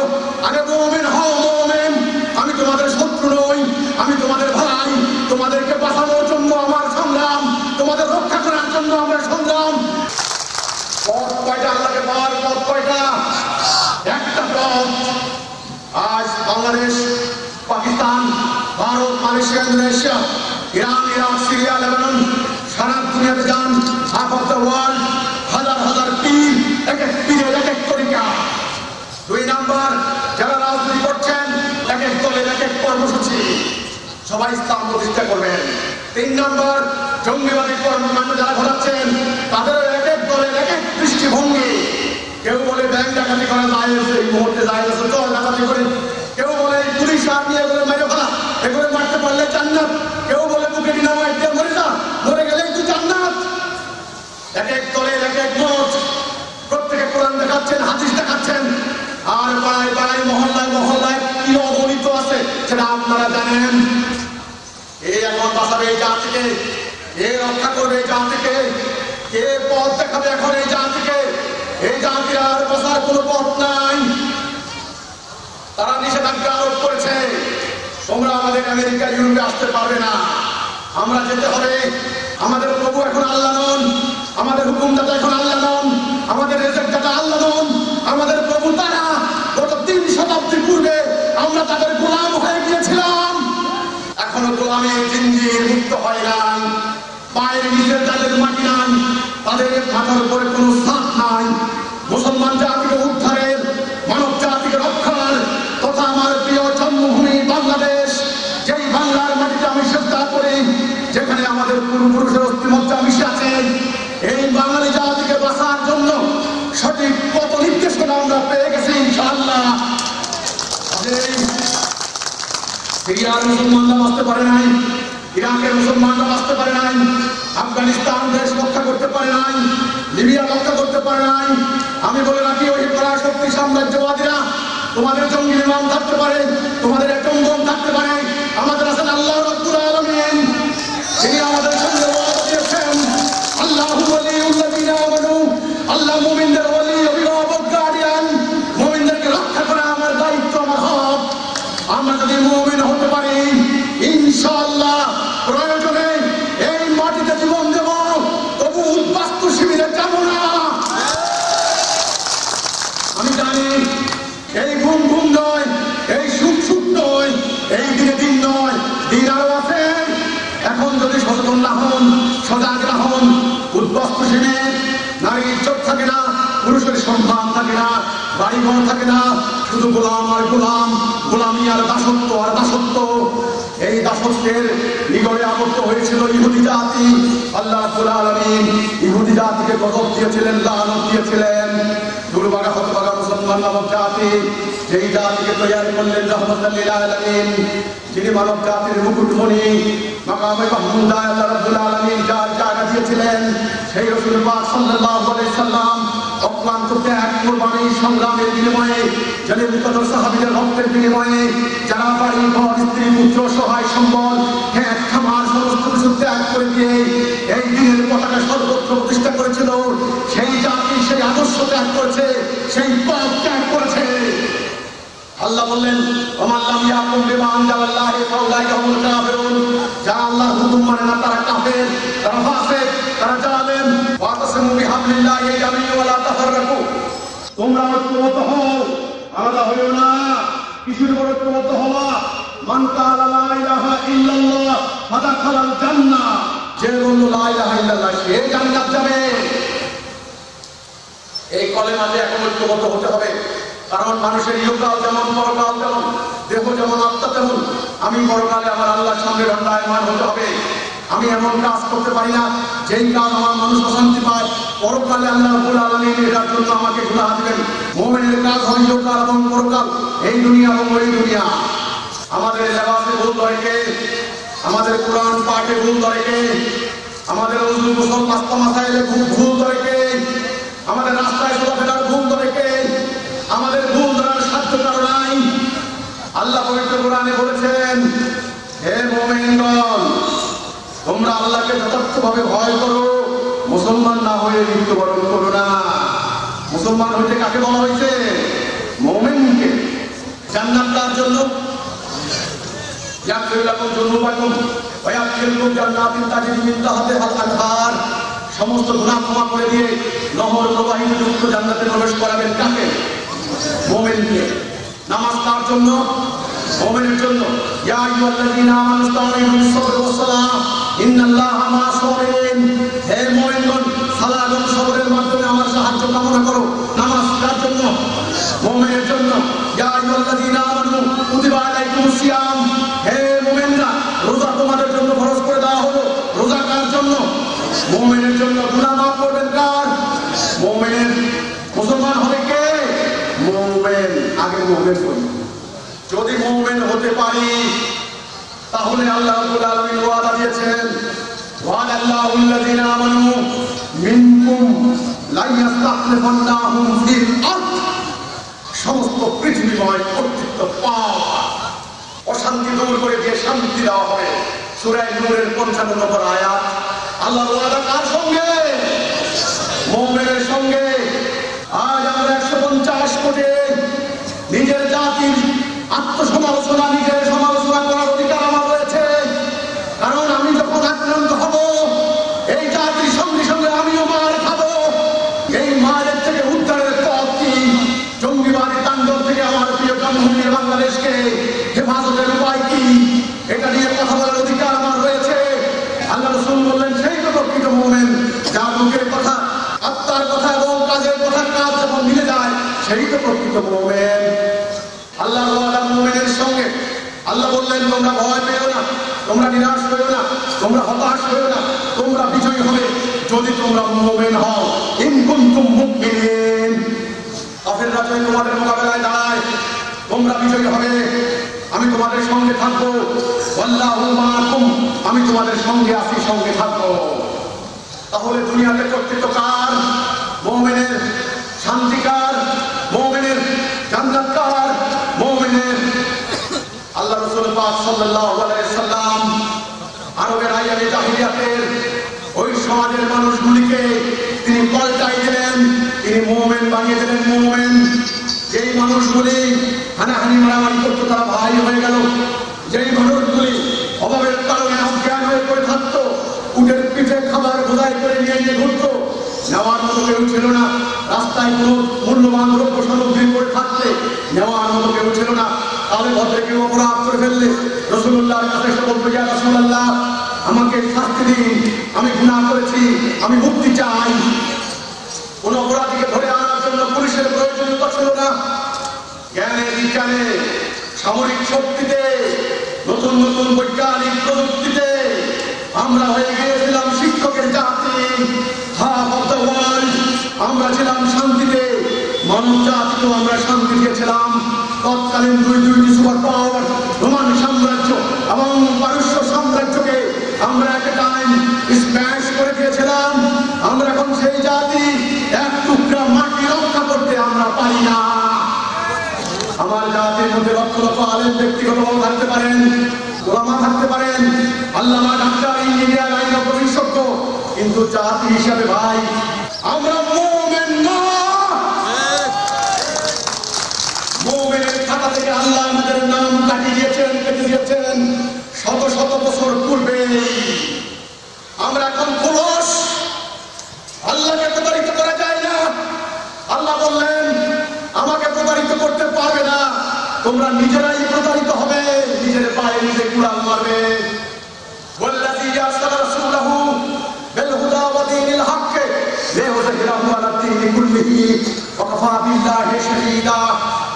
[SPEAKER 1] আগে মুমিন হও। মুমিন। আমি তোমাদের শত্রু নই, আমি তোমাদের ভাই। তোমাদেরকে বাঁচানোর জন্য আমার সংগ্রাম, তোমাদের রক্ষা করার জন্য আমার সংগ্রাম। পথ কয়টা? আল্লাহকে পাওয়ার পথ কয়টা? একটা পথ। আজ Bangladesh, Pakistan, Bharat, Malaysia, Indonesia, Iran, Iraq, Syria, Lebanon, সারা দুনিয়াতে যান, হাফ অফ দ্য ওয়ার্ল্ড, হাজার হাজার পীর, এক এক পীরের এক এক তরিকা। ২ নাম্বার, যারা রাজনীতি করছেন, এক এক দলের এক এক কর্মসূচি, সবাই ইসলাম প্রতিষ্ঠা করবেন। ৩ নাম্বার, জঙ্গিবাদী কর্মকাণ্ড যারা ঘটাচ্ছেন, তাদেরও এক এক দলের এক এক দৃষ্টিভঙ্গি। কেউ বলে ব্যাংক ডাকাতি করা যায়, এই মুহূর্তে যায় আছে, চল ডাকাতি করি। কেউ বলে পুলিশ আর্মি এগুলো মেরে ফেলা, এগুলো মারতে পারলে জান্নাত। কেউ বলে বুকে ডিনামাইট দিয়ে মরে যা, মরে গেলেই তুই জান্নাত। এক এক দলের এক এক মত। প্রত্যেকে কোরআন দেখাচ্ছেন, হাদিস দেখাচ্ছেন, আর পাড়ায় পাড়ায়, মহল্লায় মহল্লায় কি অগণিত আছে সেটা আপনারা জানেন। এ এখন বাঁচাবে এই জাতিকে, এ রক্ষা করবে এই জাতিকে, কে পথ দেখাবে এখন এই জাতিকে? এই জাতির আর বাঁচার কোনো পথ নাই। তারা নিষেধাজ্ঞা আরোপ করেছে, তোমরা আমাদের আমেরিকা, ইউরোপে আসতে পারবে না। আমরা যেতে হবে। আমাদের প্রভু এখন আল্লাহ নন, আমাদের হুকুমদাতা এখন আল্লাহ নন, আমাদের রেজেক্টদাতা আল্লাহ নন, আমাদের প্রভু তারা। গত ৩ শতাব্দী পূর্বে আমরা তাদের গোলাম হয়ে গিয়েছিলাম। এখনো গোলামের জিঞ্জির মুক্ত হয় নাই। পায়ের নিচের তাদের তাদের মাথার উপরে কোনো ছাদ নাই। মুসলমান জাতিকে উদ্ধারের, মানব জাতিকে রক্ষার তথা আমার প্রিয় জন্মভূমি বাংলাদেশ, যেই বাংলার মাটিতে আমি শ্রদ্ধা করি, যেখানে আমাদের পূর্বপুরুষের অস্থিমজ্জা মিশে আছে, এই বাঙালি জাতিকে বাঁচার জন্য সঠিক পথ নির্দেশনা আমরা পেয়ে গেছি ইনশাআল্লাহ। সিরিয়ার মুসলমানরা বাঁচতে পারে নাই, ইরাকের মুসলমানরা বাঁচতে পারে নাই, আফগানিস্তান দেশ রক্ষা করতে পারে নাই, লিবিয়া রক্ষা করতে পারে নাই। আমি বলে রাখি, ওই পরাশক্তি সাম্রাজ্যবাদীরা তোমাদের জঙ্গি বিমান থাকতে পারে, তোমাদের অ্যাটম বোম থাকতে পারে, আমাদের আছেন আল্লাহ রাব্বুল আলামিন, তিনি আমাদের সঙ্গে ওয়াদা দিয়েছেন। আল্লাহু ওয়ালিউল্লাযিনা আমানু, আল্লাহ মুমিনদের ওয়ালি, অভিভাবক, গার্ডিয়ান। মুমিনদেরকে রক্ষা করা আমার দায়িত্ব, আমার হক। আমরা যদি মুমিন হতে পারি ইনশাআল্লাহ, প্রয়োজনে এই মাটিতে জীবন দেব, তবু উদ্বাস্তু শিবিরে যাব না। আমি জানি এই ঘুম ঘুম নয়, এই সুখ সুখ নয়, এই দিনে দিন নয়, দিন আরো আছে। এখন যদি সচেতন না হন, সজাগ না হন, উদ্বাস্তু শিবির, নারীর ইজ্জত থাকে না, পুরুষের সম্মান থাকে না, বাড়িঘর থাকে না, শুধু গোলাম আর গোলাম, গোলামি আর দাসত্ব আর দাসত্ব। এই দাসত্বের নিগড়ে আবদ্ধ হয়েছিল ইহুদি জাতি। আল্লাহ রাব্বুল আলামিন ইহুদি জাতিকে গজব দিয়েছিলেন, লানত দিয়েছিলেন। দুর্ভাগা হতভাগা মুসলমান নামক জাতি, যেই জাতিকে তৈরি করলেন রহমতুল লিল আলামিন, যিনি মানব জাতির মুকুটমণি, মাকামে মাহমুদা আল্লাহ রাব্বুল আলামিন যার জায়গা দিয়েছিলেন, সেই রাসূল পাক সাল্লাল্লাহু আলাইহি সাল্লাম অক্লান্ত ত্যাগ, কুরবানি, সংগ্রামের বিনিময়ে, জালিল কদর সাহাবীদের রক্তের বিনিময়ে, যারা বাড়ি ঘর, স্ত্রী, পুত্র, সহায় সম্বল, ক্ষেত খামার সমস্ত কিছু ত্যাগ করে দিয়ে এই দিনের পতাকা সর্বত্র প্রতিষ্ঠা করেছিল, সেই জাতি সেই আদর্শ ত্যাগ করেছে, সেই পথ ত্যাগ করেছে। আল্লাহ বললেন, ওমান লাম ইয়াকুম বিমা আনজালাল্লাহি ফাউলাইকা হুমুল কাফিরুন, যারা আল্লাহর হুকুম মানে না তারা কাফের, তারা ফাসিক, তারা জালেম। ওয়াতাসিমু বিহাবলিল্লাহি জামিআন ওয়া লা তাফাররাকু, তোমরা ঐক্যবদ্ধ হও, আলাদা হইও না। কিসের উপর ঐক্যবদ্ধ হওয়া? মান ক্বালা লা ইলাহা ইল্লাল্লাহ ফাদাখালাল জান্নাহ, যে বলল লা ইলাহা ইল্লাল্লাহ সে জান্নাত যাবে। এই কলেমাতে এখন ঐক্যবদ্ধ হতে হবে, কারণ মানুষের ইহকাল যেমন পরকাল তেমন, দেহ যেমন আত্মা তেমন। আমি পরকালে আমার আল্লাহর সামনে দণ্ডায়মান হতে হবে। আমি এমন কাজ করতে পারি না যেই কাজ আমার মানুষ অশান্তি পায়, পরকালে আল্লাহ রাব্বুল আলামিন এটার জন্য আমাকে গুনাহ দিবেন। মুমিনের কাজ হবে ইহকাল এবং পরকাল, এই দুনিয়া এবং ওই দুনিয়া। আমাদের লেবাসে ভুল ধরে কে? আমাদের কোরআন পাঠে ভুল ধরে কে? আমাদের ওযু গোসল নাস্তা মাসাইলে ভুল ধরে কে? আমাদের রাস্তায় চলাফেরার ভুল ধরে কে? আমাদের ভুল ধরার সাধ্য কারো নাই। আল্লাহ পবিত্র কোরআনে বলেছেন, হে মুমিনগণ, তোমরা আল্লাহকে যথার্থভাবে ভয় করো, মুসলমান না হয়ে মৃত্যুবরণ করো না। মুসলমান হইতে কাকে বলা হয়েছে? মুমিনকে। জান্নাত তার জন্য, ইয়াগফির লাকুম যুনুবাকুম ওয়া ইয়াদখিলকুম জান্নাতিন তাজরি মিন তাহতিহাল আনহার, সমস্ত গুনাহ ক্ষমা করে দিয়ে নহর প্রবাহিত যুক্ত জান্নাতে প্রবেশ করাবেন কাকে? মুমিনকে। নামাজ তার জন্য, মুমিনের জন্য। ইয়া আইয়ুহাল্লাযীনা আমানু ইসতাঈনু বিস-সাবরি ওয়াস-সালাহ ইন্নাল্লাহা মা'আস সাবিরিন, হে মুমিনগণ, সালাত এবং সবরের মাধ্যমে আমার সাহায্য কামনা করো। নামাজ কার জন্য? মুমিনের জন্য। ইয়া আইয়ুহাল্লাযীনা আমানু কুতিবা আলাইকুমুস সিয়াম, হে মুমিনরা, রোজা তোমাদের জন্য ফরজ করে দেওয়া হলো। রোজা কার জন্য? মুমিনের জন্য। গুনাহ মাফ করবেন কার? মুমিনের। মুসলমান হবে কে? মুমিন। আগে মুমিন হই। যদি মুমিন হতে পারি তাহলে আল্লাহ রাব্বুল আলামিন ওয়াদা দিয়েছেন, ওয়াদাল্লাহুল্লাযীনা আমানু মিনকুম লা ইস্তাখলিফান্নাহুম ফিল আরদ, সমস্ত পৃথিবীময় কর্তৃত্ব পাওয়া, অশান্তি দূর করে দিয়ে শান্তি দেওয়া হবে। সূরা নূরের 55 নম্বর আয়াত। আল্লাহর ওয়াদা কার সঙ্গে? মুমিনের সঙ্গে। আজ আমরা 150 কোটি নিজের জাতির আত্মসমালোচনা, নিজের সমালোচনা করার অধিকার আমার রয়েছে। কারণ আমি যখন আক্রান্ত হব, এই জাতির সঙ্গে সঙ্গে আমিও মার খাবো। এই মায়ের থেকে উদ্ধারের পথ কি? জঙ্গিবাদী তাণ্ডব থেকে আমার প্রিয় জন্মভূমি বাংলাদেশকে হেফাজতের উপায় কি? এটা নিয়ে কথা বলার অধিকার আমার রয়েছে। আল্লাহ রাসূল বললেন, সেই তো প্রকৃত মুমিন যার মুখের কথা বললেন তোমরা ভয় পেও না, তোমরা নিরাশ হয়েও না, তোমরা হতাশ হয়েও না, তোমরা বিজয়ী হবে যদি তোমরা মুমিন হও। ইন কুনতুম মুমিনিন, কাফেররা যদি তোমাদের মোকাবেলায় দাঁড়ায় তোমরা বিজয়ী হবে, আমি তোমাদের সঙ্গে থাকবো। আল্লাহু মাআকুম, আমি তোমাদের সঙ্গে আছি, সঙ্গে থাকবো। তাহলে দুনিয়াতে কর্তৃত্ব কার? মুমিনের। শান্তিকার? মুমিনের। জান্নাতকার? মুমিনের। আল্লাহ রাসূল পাক সাল্লাল্লাহু আলাইহি সাল্লাম আরবের আইয়ামে জাহিলিয়াতের ওই সমাজের মানুষগুলিকে তিনি পাল্টাই দিলেন, তিনি মুমিন বানিয়ে দিলেন। মুমিন যেই মানুষগুলি হানাহানি মারামারি করতো তারা ভাই হয়ে গেল। যেই মানুষগুলি অভাবের কারণে অজ্ঞান হয়ে পড়ে থাকতো, উটের পিঠে খাবার বোঝাই করে নিয়ে নিয়ে ঘুরতো, নেওয়ার মতো কেউ ছিল না। রাস্তায় কোনো মূল্যবান দ্রব্য সামগ্রী করে থাকতে নেওয়ার মতো কেউ ছিল না। তাহলে ভদ্রে কেউ অপরাধ করে ফেললে রাসূলুল্লাহর কাছে এসে বলতো, ইয়া রাসূলুল্লাহ, আমাকে শাস্তি দিন, আমি গুনাহ করেছি, আমি মুক্তি চাই। কোন অপরাধীকে ধরে আনার জন্য পুলিশের প্রয়োজনীয়তা ছিল না। জ্ঞানে বিজ্ঞানে সামরিক শক্তিতে নতুন নতুন বৈজ্ঞানিক প্রযুক্তিতে আমরা হয়ে গিয়েছিলাম শিক্ষকের জাতি। হাফ অফ দ্য ওয়ার্ল্ড, আমরা ছিলাম শান্তিতে। মানব জাতিকেও আমরা শান্তি দিয়েছিলাম। তৎকালীন দুইটি সুপার পাওয়ার রোমান সাম্রাজ্য এবং পারস্য সাম্রাজ্যকে আমরা একটা টাইম স্ম্যাশ করে দিয়েছিলাম। আমরা এখন সেই জাতি, এক টুকরা মাটি রক্ষা করতে আমরা পারি না। আমার জাতির মধ্যে লক্ষ লক্ষ আলেম ব্যক্তিগতভাবে থাকতে পারেন, ওলামা থাকতে পারেন, আল্লামা, ডাক্তার, ইঞ্জিনিয়ার, আইন বিশেষজ্ঞ, কিন্তু জাতি হিসাবে ভাই আমরা মুমিন না। মুমিনের খাতা থেকে আল্লাহ আমাদের নাম কাটিয়ে দিয়েছেন, কেটে দিয়েছেন শত শত বছর পূর্বে। আমরা এখন পুরুষ, আল্লাহকে প্রতারিত করা যায় না। আল্লাহ বললেন আমাকে প্রতারিত করতে পারবে না, তোমরা নিজেরাই প্রতারিত হবে, নিজের পায়ে নিজে কুড়াল মারবে। ওয়াল্লাযী আরসালা রাসূলাহু বিল হুদা ওয়া দীনিল হক লিইয়ুযহিরাহু আলা দ্দীনি কুল্লিহি ওয়া কাফা বিল্লাহি শাহীদা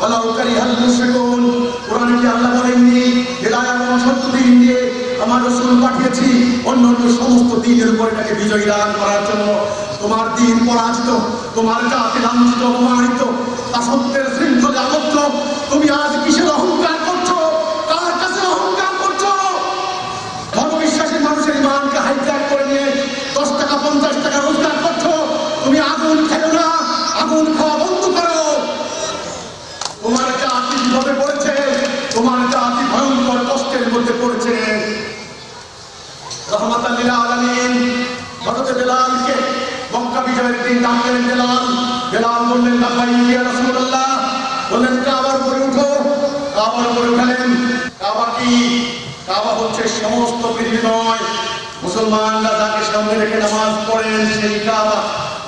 [SPEAKER 1] ওয়ালাউ কারিহাল মুশরিকুন। কোরআনে কি আল্লাহ বলেননি হিদায়াত এবং সত্য দ্বীন দিয়ে আমার রাসূল পাঠিয়েছি অন্য অন্য সমস্ত দ্বীনের উপর এটাকে বিজয় দান করার জন্য? তোমার দ্বীন পরাজিত, তোমার জাতি লাঞ্ছিত, অপমানিত, দাসত্বের শৃঙ্খলে আবদ্ধ। তুমি আজ কিসের অহংকার করছো? কার কাছে অহংকার করছো? ধর্মবিশ্বাসী মানুষের ইমানকে হাইজ্যাক করে নিয়ে 10 টাকা 50 টাকা রোজগার করছো। তুমি আগুন খেলো না, আগুন খাওয়া বন্ধ করো। তোমার জাতি বিপদে পড়েছে, তোমার জাতি ভয়ঙ্কর কষ্টের মধ্যে পড়েছে। রাহমাতাল লিল আলামিন হযরত বেলালকে মক্কা বিজয়ের দিন ডাকলেন। বেলাল বললেন লাব্বাইক ইয়া রাসূলুল্লাহ, বললেন কাবার উপরে উঠো। কাবার উপরে উঠালেন। কাবা কি? কাবা হচ্ছে সমস্ত পৃথিবী নয়, মুসলমানরা যাকে সামনে রেখে নামাজ পড়েন সেই কাবা।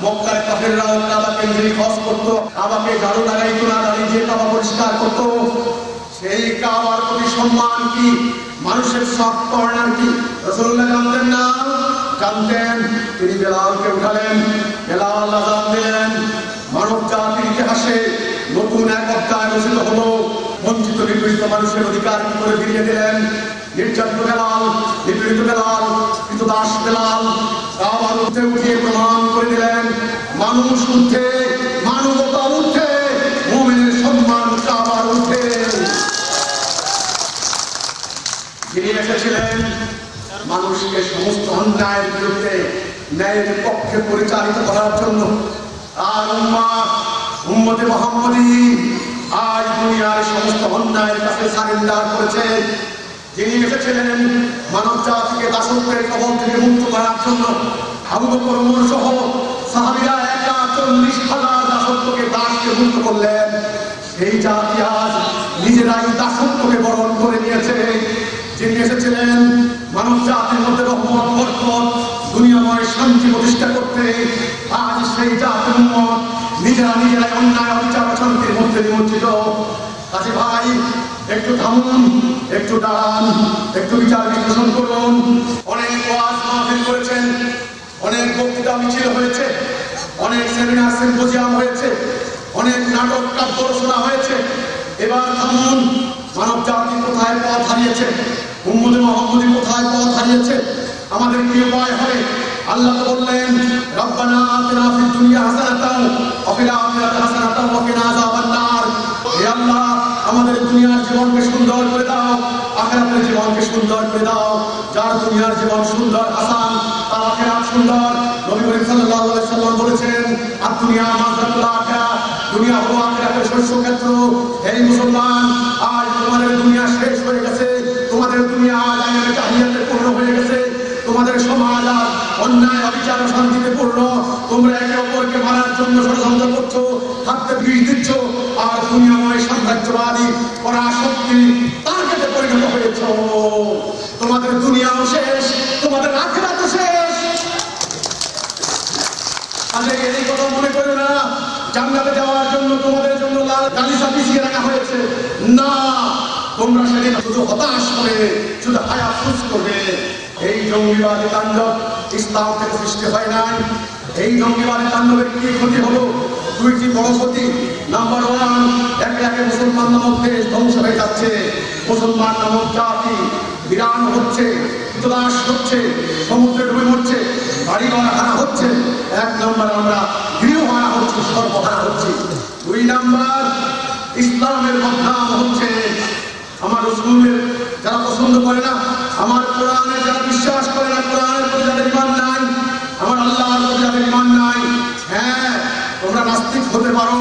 [SPEAKER 1] মক্কার কাফেররাও কাবা কেন্দ্রিক হজ করতো, কাবাকে ঝাড়ু লাগাইতো না, দাঁড়িয়ে যে কাবা পরিষ্কার করতো। সেই কাবার প্রতি সম্মান কি? মানুষের সফট কর্নার কি? রাসূলুল্লাহ জানতেন না? জানতেন। তিনি বেলালকে উঠালেন, বেলাল আযান দিলেন। মানব জাতির ইতিহাসে নতুন এক অধ্যায় রচিত হলো। বঞ্চিত নিপীড়িত মানুষের অধিকার কি করে ফিরিয়ে দিলেন? নির্যাতিত বেলাল, নিপীড়িত বেলাল, ক্রীতদাস বেলাল কাবার উঠে উঠিয়ে প্রমাণ করে দিলেন মানুষ উঠে, মানবতা উঠে, মুমিনের সম্মান কাবার উঠে। যিনি এসেছিলেন মানুষকে সমস্ত অন্যায়ের বিরুদ্ধে ন্যায়ের পক্ষে পরিচালিত করার জন্য, আর উম্মতে মুহাম্মদী আজ দুনিয়ার সমস্ত অন্যায়ের কাছে সারেন্ডার করেছে। যিনি এসেছিলেন মানব জাতিকে দাসত্বের কবল থেকে মুক্ত করার জন্য, আবু বকর ওমর সহ সাহাবীরা 41,000 দাসত্বকে দাসকে মুক্ত করলেন। সেই জাতি আজ নিজেরাই দাসত্বকে বরণ করে নিয়েছে। যিনি এসেছিলেন মানব জাতির মধ্যে রহমত, বরকত, দুনিয়াময় শান্তি প্রতিষ্ঠা করতে, আজ সেই জাতির উম্মত নিজেরাই অন্যায়, অবিচার, অশান্তির মধ্যে নিমজ্জিত। কাজে ভাই একটু থামুন, একটু দাঁড়ান, একটু বিচার বিশ্লেষণ করুন। অনেক ওয়াজ মাহফিল করেছেন, অনেক বক্তৃতা মিছিল হয়েছে, অনেক সেমিনার সিম্পোজিয়াম হয়েছে, অনেক নাটক কাব্য রচনা হয়েছে। এবার থামুন, মানব জাতি কোথায় পথ হারিয়েছে, উম্মতে মুহাম্মদী কোথায় পথ হারিয়েছে, আমাদের কি উপায় হবে? আল্লাহ বললেন রব্বানা আতিনা ফিদ দুনিয়া হাসানাতাও ওয়া ফিল আখিরাতি হাসানাতাও ওয়া কিনা আযাবান নার। হে আল্লাহ, আমাদের দুনিয়ার জীবনকে সুন্দর করে দাও, আখিরাতের জীবনকে সুন্দর করে দাও। যার দুনিয়ার জীবন সুন্দর হাসান, তার আখিরাত সুন্দর। নবী করিম সাল্লাল্লাহু আলাইহি ওয়াসাল্লাম বলেছেন আর দুনিয়া মাযরাতুল আখিরাহ, দুনিয়া হলো আখিরাতের শস্যক্ষেত্র। এই মুসলমান, আজ তোমাদের দুনিয়া শেষ হয়ে গেছে, তোমাদের দুনিয়া আজ আইনের জাহিলিয়াতে পূর্ণ হয়ে গেছে, তোমাদের সমাজ আজ অন্যায় অবিচার শান্তিতে পূর্ণ। তোমরা একে অপরকে মারার জন্য ষড়যন্ত্র করছো, হাতে বিষ দিচ্ছ, আর দুনিয়াময় সাম্রাজ্যবাদী পরাশক্তি টার্গেটে পরিণত হয়েছ। তোমাদের দুনিয়াও শেষ, তোমাদের আখিরাতও শেষ। আজকে এই কথা মনে করো না জান্নাতে যাওয়ার জন্য তোমাদের জন্য লাল গালিচা পিছিয়ে রাখা হয়েছে। না, তোমরা সেদিন শুধু হতাশ করে, শুধু আফসোস করবে। এই জঙ্গিবাদী তাণ্ডব ইসলাম থেকে সৃষ্টি হয় নাই। এই জঙ্গিবাদী তাণ্ডবের কি ক্ষতি হলো? দুইটি বড় ক্ষতি। নাম্বার ওয়ান, একে একে মুসলমান নামক দেশ ধ্বংস হয়ে যাচ্ছে, মুসলমান নামক জাতি বিরান হচ্ছে, তলাশ হচ্ছে, সমুদ্রে ডুবে মরছে, বাড়িঘর হারা হচ্ছে। এক নম্বর, আমরা গৃহ হারা হচ্ছে, সর্বহারা হচ্ছে। দুই নাম্বার, ইসলামের বদনাম হচ্ছে। আমার রাসূলের যারা পছন্দ করে না, আমার কোরআনে যারা বিশ্বাস করে না, কোরআনের প্রতি যাদের ঈমান নাই, আমার আল্লাহর প্রতি যাদের ঈমান নাই, হ্যাঁ তোমরা নাস্তিক হতে পারো,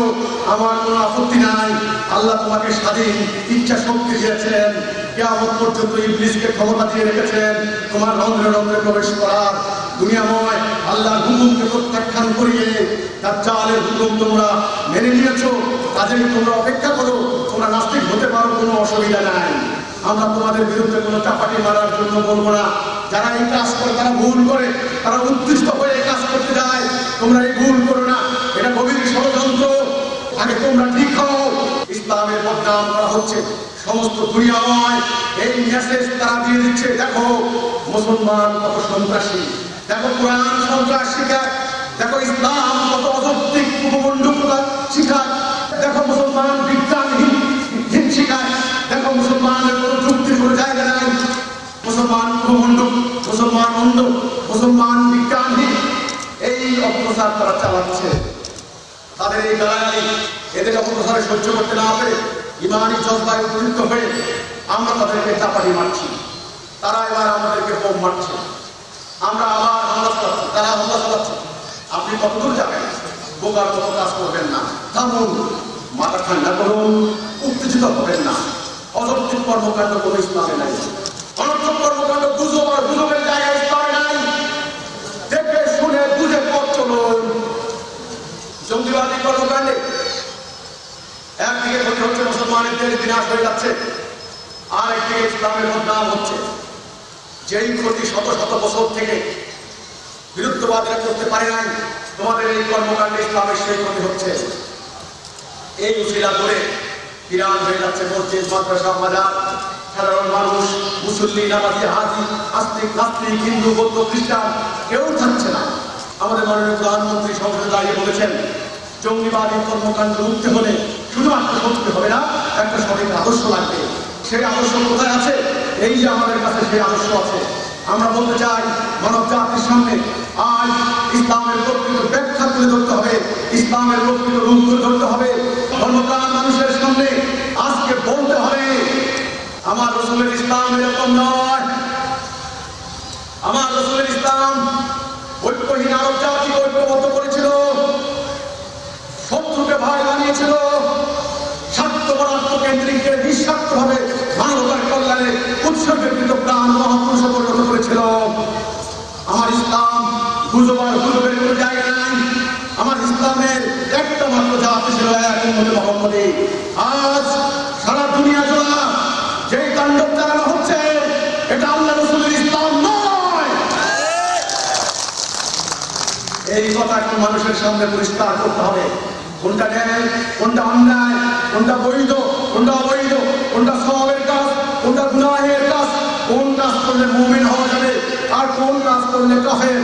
[SPEAKER 1] আমার কোনো আপত্তি নাই। আল্লাহ তোমাকে স্বাধীন ইচ্ছা শক্তি দিয়েছেন, কিয়ামত পর্যন্ত ইবলিসকে ক্ষমতা দিয়ে রেখেছেন তোমার রন্ধ্রে রন্ধ্রে প্রবেশ করার। দুনিয়াময় আল্লাহর হুকুমকে প্রত্যাখ্যান করিয়ে দাজ্জালের হুকুম তোমরা মেনে নিয়েছো, কাজেই তোমরা অপেক্ষা করো, তোমরা নাস্তিক হতে পারো, কোনো অসুবিধা নাই। আমরা তোমাদের বিরুদ্ধে কোনো চাপাটি মারার জন্য বলবো না। যারা এই কাজ করে তারা ভুল করে, তারা উদ্দিষ্ট হয়ে এই কাজ করতে যায়। তোমরা এই ভুল করো না, এটা গভীর ষড়যন্ত্র। আগে তোমরা ঠিক হও। ইসলামের বদনাম করা হচ্ছে সমস্ত দুনিয়াময়, এই মেসেজ তারা দিয়ে দিচ্ছে। দেখো মুসলমান কত সন্ত্রাসী, দেখো কোরআন সন্ত্রাস শিখায়, দেখো ইসলাম কত অযৌক্তিক উপমণ্ডলতা শিখায়, দেখো মুসলমান বিজ্ঞানহীন শিখায়, দেখো মুসলমানের কোনো যুক্তির কোনো জায়গা নাই, মুসলমান উপমণ্ডল, মুসলমান অন্ধ, মুসলমান বিজ্ঞানহীন। এই অত্যাচার তারা চালাচ্ছে। তাদের এই গালাগালি, এদের অপপ্রচারে সহ্য করতে না পেরে ইমানি জজবায় উপযুক্ত হয়ে আমরা তাদেরকে চাপাটি মারছি। তারা এবার আমাদেরকে বোম মারছে, আমরা আবার হামলা চালাচ্ছি, তারা হামলা চালাচ্ছে। আপনি কতদূর যাবেন? বোকার মতো কাজ করবেন না, থামুন, মাথা ঠান্ডা করুন, উত্তেজিত হবেন না। অযৌক্তিক কর্মকাণ্ড কোনো ইসলামে নাই, অনর্থক কর্মকাণ্ড গুজব আর গুজবের জায়গায় ইসলামে নাই। দেখে শুনে বুঝে পথ চলুন। জঙ্গিবাদী কর্মকাণ্ডে একদিকে ক্ষতি হচ্ছে, মুসলমানের দেশ বিনাশ হয়ে যাচ্ছে, আর একদিকে ইসলামের বদনাম হচ্ছে। যেই ক্ষতি শত শত বছর থেকে বিরুদ্ধবাদীরা করতে পারে নাই, তোমাদের এই কর্মকাণ্ডে ইসলামের সেই ক্ষতি হচ্ছে। এই উসিলা করে বিরান হয়ে যাচ্ছে মসজিদ, মাদ্রাসা, মাজার। সাধারণ মানুষ, মুসল্লি, নামাজি, হাজি, আস্তিক, নাস্তিক, হিন্দু, বৌদ্ধ, খ্রিস্টান কেউ থাকছে না। আমাদের মাননীয় প্রধানমন্ত্রী সংসদে দাঁড়িয়ে বলেছেন জঙ্গিবাদী কর্মকাণ্ড রুখতে হলে শুধুমাত্র শক্তি হবে না, একটা সঠিক আদর্শ লাগবে। সেই আদর্শ কোথায় আছে? এই যে আমাদের কাছে সেই আদর্শ আছে। আমরা বলতে চাই মানব জাতির সামনে আজ ইসলামের প্রকৃত ব্যাখ্যা তুলে ধরতে হবে, ইসলামের প্রকৃত রূপ তুলে ধরতে হবে। ধর্মপ্রাণ মানুষের সামনে আজকে বলতে হবে আমার রাসূলের ইসলাম এরকম নয়। আমার রাসূলের ইসলাম ঐক্যহীন আরব জাতিকে ঐক্যবদ্ধ করেছিল, শত্রুকে ভয় বানিয়েছিল, স্বার্থপরাত্মকেন্দ্রিককে নিঃস্বার্থভাবে মানবতার কল্যাণে উৎসর্গীকৃত প্রাণ মহাপুরুষ পরিণত করেছিল। আমার ইসলাম গুজবার গুজবের কোনো জায়গা নাই। আমার ইসলামের একটা মাত্র জাতি ছিল এক উম্মতে মুহাম্মদী। আজ সারা দুনিয়া জোড়া যেই তাণ্ডব চালানো হচ্ছে, এটা আল্লাহ রাসূলের ইসলাম নয়। এই কথা এখন মানুষের সামনে পরিষ্কার করতে হবে। কোনটা ন্যায়, কোনটা অন্যায়, কোনটা বৈধ, কোনটা অবৈধ, কোনটা সওয়াবের কাজ, কোনটা গুনাহের কাজ, কোন কাজ করলে মুমিন হওয়া যাবে আর কোন কাজ করলে কাফের।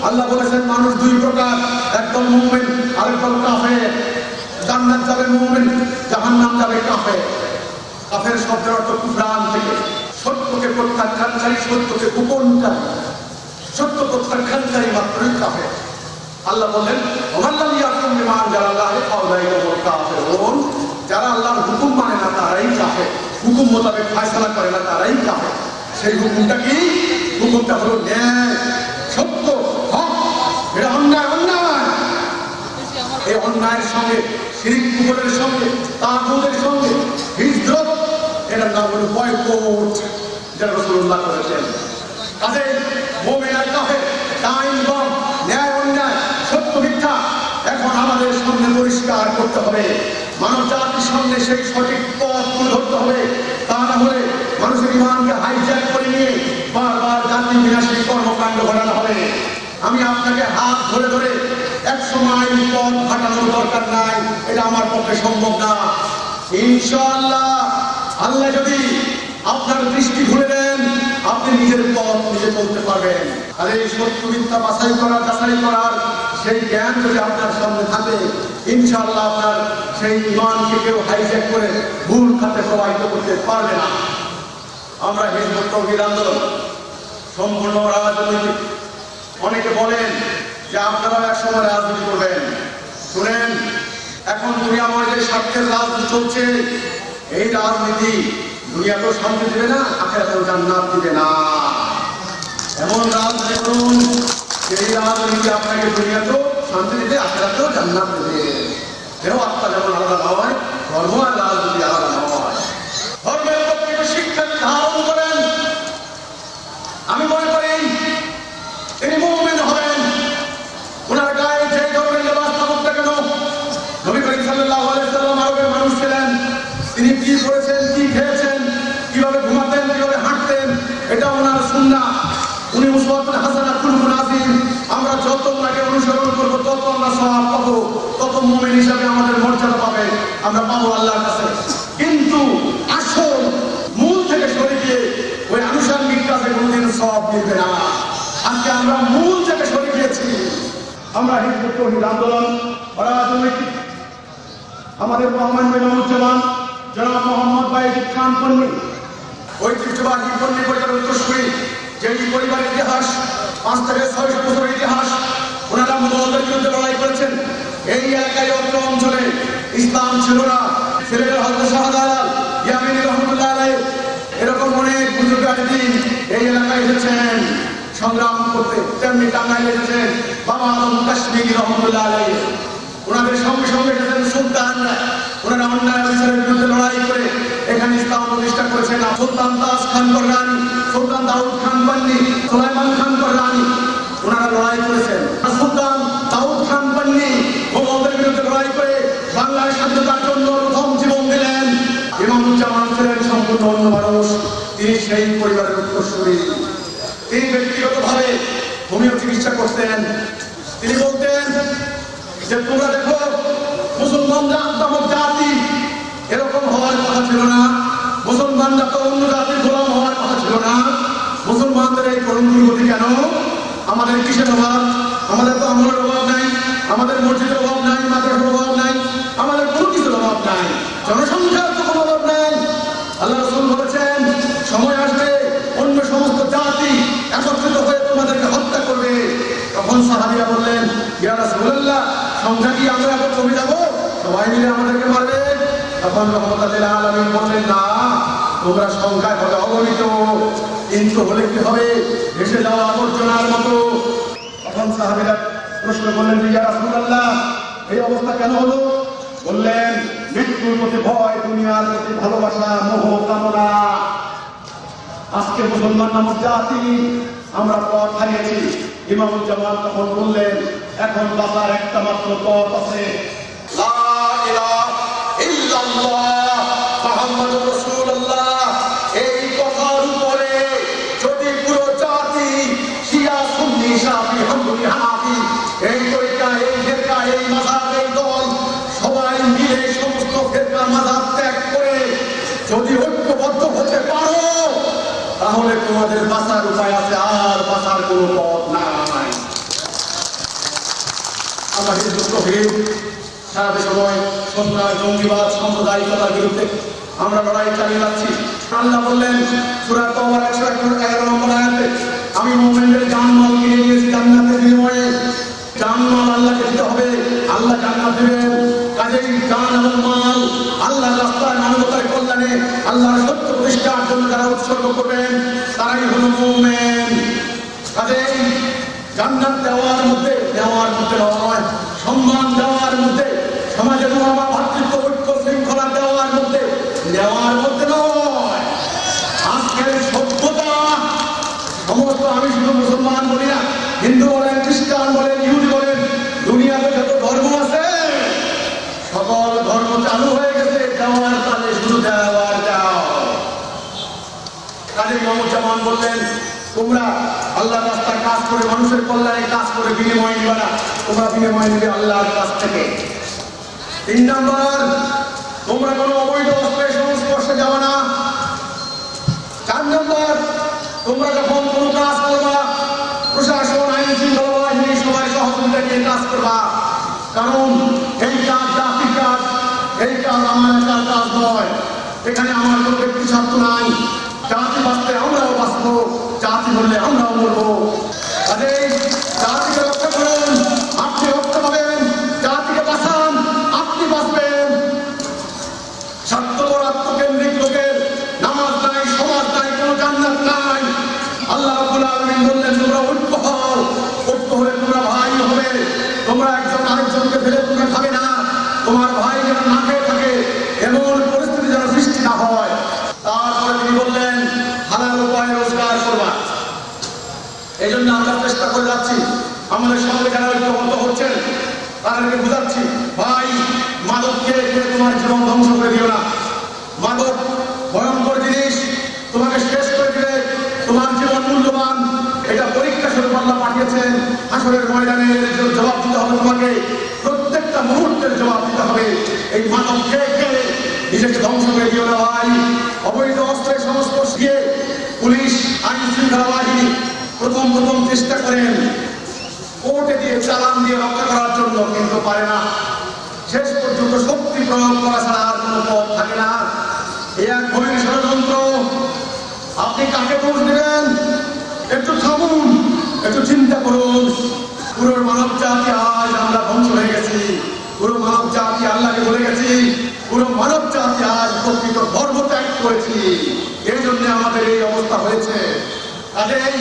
[SPEAKER 1] আল্লাহ বলেছেন মানুষ দুই প্রকার, একদল মুমিন আরেকদল কাফের। জান্নাত যাবে মুমিন, জাহান্নাম যাবে কাফের। কাফের শব্দের অর্থ কুফরান থেকে, সত্যকে প্রত্যাখ্যানকারী, সত্যকে গোপনকারী, সত্য প্রত্যাখ্যানকারী মাত্রই কাফের। আল্লাহ বললেন যারা আল্লাহর হুকুম মানে না তারাই কাফের, হুকুম মোতাবেক ফয়সালা করে না তারাই কাফের। সেই হুকুমটা কি? হুকুমটা হলো ন্যায়, সত্য, হক। এটা অন্যায় অন্যায়, এই অন্যায়ের সঙ্গে, শিরক কুফরের সঙ্গে, তাগুতের সঙ্গে হিজরত, এটার নাম হলো বয়কট, যেটা রাসূলুল্লাহ করেছেন। কাজে মুমিন আর কাফের, ডাইন বাম, ন্যায় অন্যায়, সত্য মিথ্যা এখন আমাদের সামনে পরিষ্কার করতে হবে। মানব জাতির সামনে সেই সঠিক পথ তুলে ধরতে হবে। তা না হলে মানুষের ইমানকে হাইজ্যাক করে নিয়ে বারবার জাতি বিনাশী কর্মকাণ্ড ঘটানো হবে। আমি আপনাকে হাত ধরে ধরে 100 মাইল পথ হাঁটানোর দরকার নাই, এটা আমার পক্ষে সম্ভব না। ইনশাআল্লাহ আল্লাহ যদি আপনার দৃষ্টি ঘুরে দেন, আপনি নিজের পথ নিজে চলতে পারবেন। আর এই সত্য মিথ্যা বাছাই করার, যাচাই করার সেই জ্ঞান যদি আপনার সামনে থাকে, ইনশাআল্লাহ আপনার সেই ইমানকে কেউ হাইজ্যাক করে ভুল খাতে প্রবাহিত করতে পারবে না। আমরা হিজবুত তাওহীদ আন্দোলন সম্পূর্ণ রাজনৈতিক। অনেকে বলেন যে আপনারাও একসময় রাজনীতি করবেন। শুনেন, এখন দুনিয়াময় যে স্বার্থের রাজনীতি চলছে, এই রাজনীতি দুনিয়াতেও শান্তি দিবে না, আখিরাতেও জান্নাত দিবে না। এমন রাজনীতি করুন সেই রাজনীতি আপনাকে দুনিয়াতেও শান্তি দিবে, আখিরাতেও জান্নাত দেবে। এও আত্মা যেমন আলাদা নয়, ধর্ম আর রাজনীতি আলাদা নয়। ধর্মের প্রত্যেকে শিক্ষা ধারণ করেন। আমি মনে করি তিনি মুমিন হবেন ওনার গায়ে যে ধরনের লেবাস থাকুক না কেন। নবী করিম সাল্লাল্লাহু আলাইহি ওয়াসাল্লাম আরবের মানুষ ছিলেন, তিনি কি করেছেন, কি খেয়েছেন, কিভাবে ঘুমাতেন, কিভাবে হাঁটতেন, এটা ওনার সুন্নাহ। উনি উসওয়াতুন হাসানাহ, খুলুকুন আযীম। আমরা যত ওনাকে অনুসরণ করবো তত আমরা সওয়াব পাবো, তত মুমিন হিসাবে আমাদের মর্যাদা পাবে, আমরা পাবো আল্লাহর কাছে। কিন্তু আসল মূল থেকে সরে গিয়ে ওই আনুষঙ্গিক কাজে কোনোদিন সওয়াব মিলবে না। আজকে আমরা মূল থেকে সরে গিয়েছি। আমরা হিজবুত তাওহীদ আন্দোলন রাজনৈতিক, আমাদের মহামান্য ইমামুজ্জামান জনাব মোহাম্মদ বাইজিদ খান পন্নী, ঐতিহ্যবাহী পন্নী পরিবারের উত্তরসূরি, যেই পরিবারের ইতিহাস 5 থেকে 600 বছরের ইতিহাস। ওনারা মুগলদের বিরুদ্ধে লড়াই করেছেন। এই এলাকায়, অত্র অঞ্চলে ইসলাম ছিল না। সিলেটের হযরত শাহজালাল ইয়ামিনী রহমাতুল্লাহ আলাইহি এরকম অনেক বুজুর্গ আলেম এই এলাকায় এসেছেন সংগ্রাম করতে। তেমনি টাঙ্গাইলে এসেছেন বাবা আলম কাশ্মীরি রহমাতুল্লাহ আলাইহি। ওনাদের সঙ্গে সঙ্গে এসেছেন সুলতান। ওনারা অন্যায় বিচারের বিরুদ্ধে লড়াই করে এখানে ইসলাম প্রতিষ্ঠা করেছেন। সুলতান তাজ খান কররানী, সুলতান দাউদ খান পন্নী, সুলাইমান খান কররানী, ওনারা লড়াই করেছেন। সুলতান দাউদ খান পন্নী মুগলদের বিরুদ্ধে লড়াই করে বাংলার স্বাধীনতার জন্য প্রথম জীবন দিলেন। ইমামুজ্জামান ছিলেন সম্পূর্ণ অন্য মানুষ, তিনি সেই পরিবারের উত্তরসূরি। তিনি ব্যক্তিগতভাবে হোমিও চিকিৎসা করতেন। তিনি বলতেন যে তোমরা দেখো, মুসলমানরা নামক জাতি এরকম হওয়ার কথা ছিল না, মুসলমানরা তো অন্য জাতির গোলাম হওয়ার কথা ছিল না। মুসলমানদের এই করুণ দুর্গতি কেন? আমাদের কিসের অভাব? আমাদের তো আমলের অভাব নাই, আমাদের মসজিদের অভাব নাই, মাদ্রাসার অভাব নাই, আমাদের কোনো কিছুর অভাব নাই, জনসংখ্যার তো কোনো অভাব নাই। আল্লাহ রাসূল বলেছেন সময় আসবে অন্য সমস্ত জাতি একত্রিত হয়ে তোমাদেরকে হত্যা করবে। তখন সাহাবীরা বললেন, ইয়া রাসূলুল্লাহ, সংখ্যা কি আমরা এত কমে যাবো, সবাই মিলে আমাদেরকে মারবে? তখন রাহমাতুল লিল আলামিন বললেন, না, তোমরা সংখ্যায় হবে অগণিত, কিন্তু হলে কি হবে? ভেসে যাওয়া আবর্জনার মতো। তখন সাহাবীরা প্রশ্ন করলেন, ইয়া রাসূলুল্লাহ, এই অবস্থা কেন হলো? বললেন, মৃত্যুর প্রতি ভয়, দুনিয়ার প্রতি ভালোবাসা, মোহ কামনা। আজকে মুসলমান নামক জাতি আমরা পথ হারিয়েছি। ইমামুজ্জামান তখন বললেন, এখন বাঁচার একটা মাত্র পথ আছে, লা ইলাহা ইল্লাল্লাহ মুহাম্মাদুর রাসূলুল্লাহ। এই কথার উপরে যদি পুরো জাতি শিয়া, সুন্নি, শাফি, হাম্বলি, হানাফি, এই তরিকা, এই ফিরকা, এই মাযহাব, এই দল সবাই মিলে সমস্ত ফিরকা মাযহাব ত্যাগ করে যদি ঐক্যবদ্ধ হতে পারো, তাহলে তোমাদের বাঁচার উপায় আছে, আর বাঁচার কোনো পথ নাই। আমরা হিজবুত তাওহীদ সারা সময় সন্ত্রাস, জঙ্গিবাদ, সাম্প্রদায়িকতার বিরুদ্ধে আমরা লড়াই চালিয়ে যাচ্ছি। আল্লাহ বললেন সূরা তাওবার 111 নম্বর আয়াতে, আমি মুমিনদের জানমাল কিনে নিয়েছি জান্নাতের বিনিময়ে। জানমাল আল্লাহকে দিতে হবে, আল্লাহ জান্নাত দেবেন। কাজেই জান এবং মাল আল্লাহর রাস্তায় মানবতার কল্যাণে আল্লাহর সত্য প্রতিষ্ঠার জন্য যারা উৎসর্গ করবেন তারাই হলো মুমিন। কাজেই জান্নাত দেওয়ার মধ্যে নয়, সম্মান দেওয়ার মধ্যে, সমাজে মহামা ভাতৃত্ব ঐক্য শৃঙ্খলা দেওয়ার মধ্যে, নেওয়ার মধ্যে নয়। আজকের সভ্যতা সমস্ত, আমি শুধু মুসলমান বলি না, হিন্দু বলেন, খ্রিস্টান বলেন, ইহুদি বলেন, দুনিয়াতে যত ধর্ম আছে সকল ধর্ম চালু হয়ে গেছে দেওয়ার তালে, শুধু দেওয়ার দাও। কাজে মোহাম্মদ বললেন তোমরা আল্লাহর রাস্তায় কাজ করে, মানুষের কল্যাণে কাজ করে বিনিময় নিবে না, তোমরা বিনিময় নিবে আল্লাহর কাছ থেকে। 3 নম্বর, তোমরা কোনো অবৈধ অস্ত্রের সংস্পর্শে যাবে না। 4 নম্বর, তোমরা যখন কোনো কাজ করবা প্রশাসন, আইন শৃঙ্খলা বাহিনী সবাই সহযোগিতা নিয়ে কাজ করবা। কারণ এই কাজ জাতির কাজ, এই কাজ আমার একার কাজ নয়। এখানে আমার কোনো ব্যক্তি স্বার্থ নাই। জাতি বাঁচতে আমরাও বাঁচবো, জাতি বললে আমরাও মরবো। কাজেই জাতিকে রক্ষা করুন, আপনি রক্ষা পাবেন। জাতিকে বাঁচান, আপনি বাঁচবেন। স্বার্থপর আত্মকেন্দ্রিক লোকের নামাজ নাই, সমাজ নাই, কোনো জান্নাত নাই। আল্লাহ রাব্বুল আলামিন বললেন তোমরা ঐক্য হও, ঐক্য হলে তোমরা ভাই হবে। তোমরা একজন আরেকজনকে ফেলে তোমরা খাবে না, তোমার ভাই যেন না খেয়ে থাকে এমন পরিস্থিতি যেন সৃষ্টি না হয়। তারপরে তিনি বললেন হালাল উপায়ে রোজগার করবা। এই জন্য আমরা চেষ্টা করে যাচ্ছি, আমাদের সঙ্গে যারা ঐক্যবদ্ধ হচ্ছেন তাদেরকে বুঝাচ্ছি, ভাই মাদককে তোমার জীবন ধ্বংস করে দিও না। মাদক ভয়ঙ্কর জিনিস, তোমাকে শেষ করে দিবে, তোমার জীবন মূল্যবান। এটা পরীক্ষা স্বরূপ আল্লাহ পাঠিয়েছেন। হাসরের ময়দানে জবাব দিতে হবে তোমাকে, প্রত্যেকটা মুহূর্তের জবাব দিতে হবে। এই মাদক খেয়ে নিজেকে ধ্বংস করে দিও না ভাই। অবৈধ অস্ত্রের সংস্পর্শ দিয়ে পুলিশ, আইন শৃঙ্খলা বাহিনী প্রথম চেষ্টা করেন কোর্টে দিয়ে, চালান দিয়ে রক্ষা করার জন্য, কিন্তু পারে না। শেষ পর্যন্ত শক্তি প্রয়োগ করা ছাড়া আর কোনো পথ থাকে না। এই এক গভীর ষড়যন্ত্র। আপনি কাকে দোষ দেবেন? একটু থামুন, একটু চিন্তা করুন। পুরো মানব জাতি আজ আমরা ধ্বংস হয়ে গেছি, পুরো মানব জাতি আল্লাহকে ভুলে গেছি, পুরো মানব জাতি আজ প্রকৃত ধর্ম ত্যাগ করেছি। এই জন্য আমাদের এই অবস্থা হয়েছে। কাজেই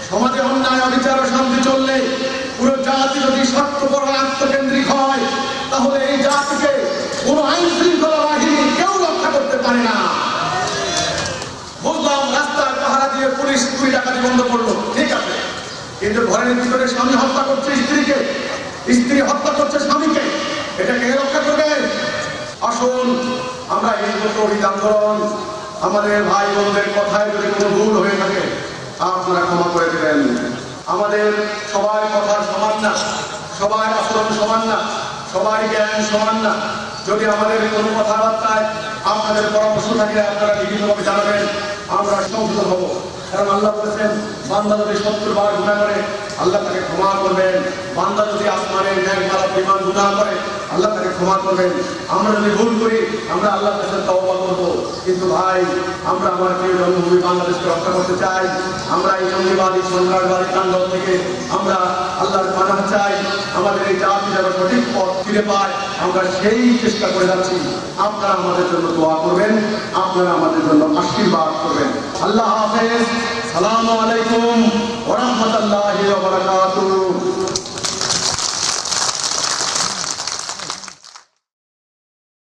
[SPEAKER 1] সমাজে অন্যায়, অবিচার, শান্তি চললে পুরো জাতি যদি স্বার্থপর আত্মকেন্দ্রিক হয় তাহলে এই জাতিকে কোন আইন শৃঙ্খলা বাহিনী কেউ রক্ষা করতে পারে না। বুঝলাম রাস্তায় পাহারা দিয়ে পুলিশ চুরি ডাকাতি বন্ধ করলো, ঠিক আছে, কিন্তু ঘরের ভিতরে স্বামী হত্যা করছে স্ত্রীকে, স্ত্রী হত্যা করছে স্বামীকে, এটা কে রক্ষা করবে? আসুন আমরা এই মতো আন্দোলন, আমাদের ভাই বোনদের কথায় যদি কোনো ভুল হয়ে থাকে আপনারা ক্ষমা করে দেবেন। আমাদের সবার কথা সমান না, সবার আচরণ সমান না, সবার জ্ঞান সমান না। যদি আমাদের কোনো কথাবার্তায় আপনাদের পরামর্শ থাকে আপনারা বিভিন্নভাবে জানাবেন, আমরা সংশোধন হব। কারণ আল্লাহ বলেছেন বান্দা যদি 70 বার গুনাহ করে আল্লাহ তাকে ক্ষমা করবেন। বান্দা যদি আসমানের মেঘমালা পরিমাণ গুনাহ করে আল্লাহ তাকে ক্ষমা করবেন। আমরা যদি ভুল করি আমরা আল্লাহর কাছে তওবা করব। কিন্তু ভাই আমরা আমার প্রিয় জন্মভূমি বাংলাদেশকে রক্ষা করতে চাই। আমরা এই জঙ্গিবাদী সন্ত্রাসবাদী তাণ্ডব থেকে আমরা আল্লাহর পানাহ চাই। আমাদের এই জাতি যেন সঠিক পথ ফিরে পায় আমরা সেই চেষ্টা করে যাচ্ছি। আপনারা আমাদের জন্য দোয়া করবেন, আপনারা আমাদের জন্য আশীর্বাদ করবেন। আল্লাহ হাফেজ। আসসালামু আলাইকুম ওয়া রাহমাতুল্লাহি ওয়া বারাকাতুহু।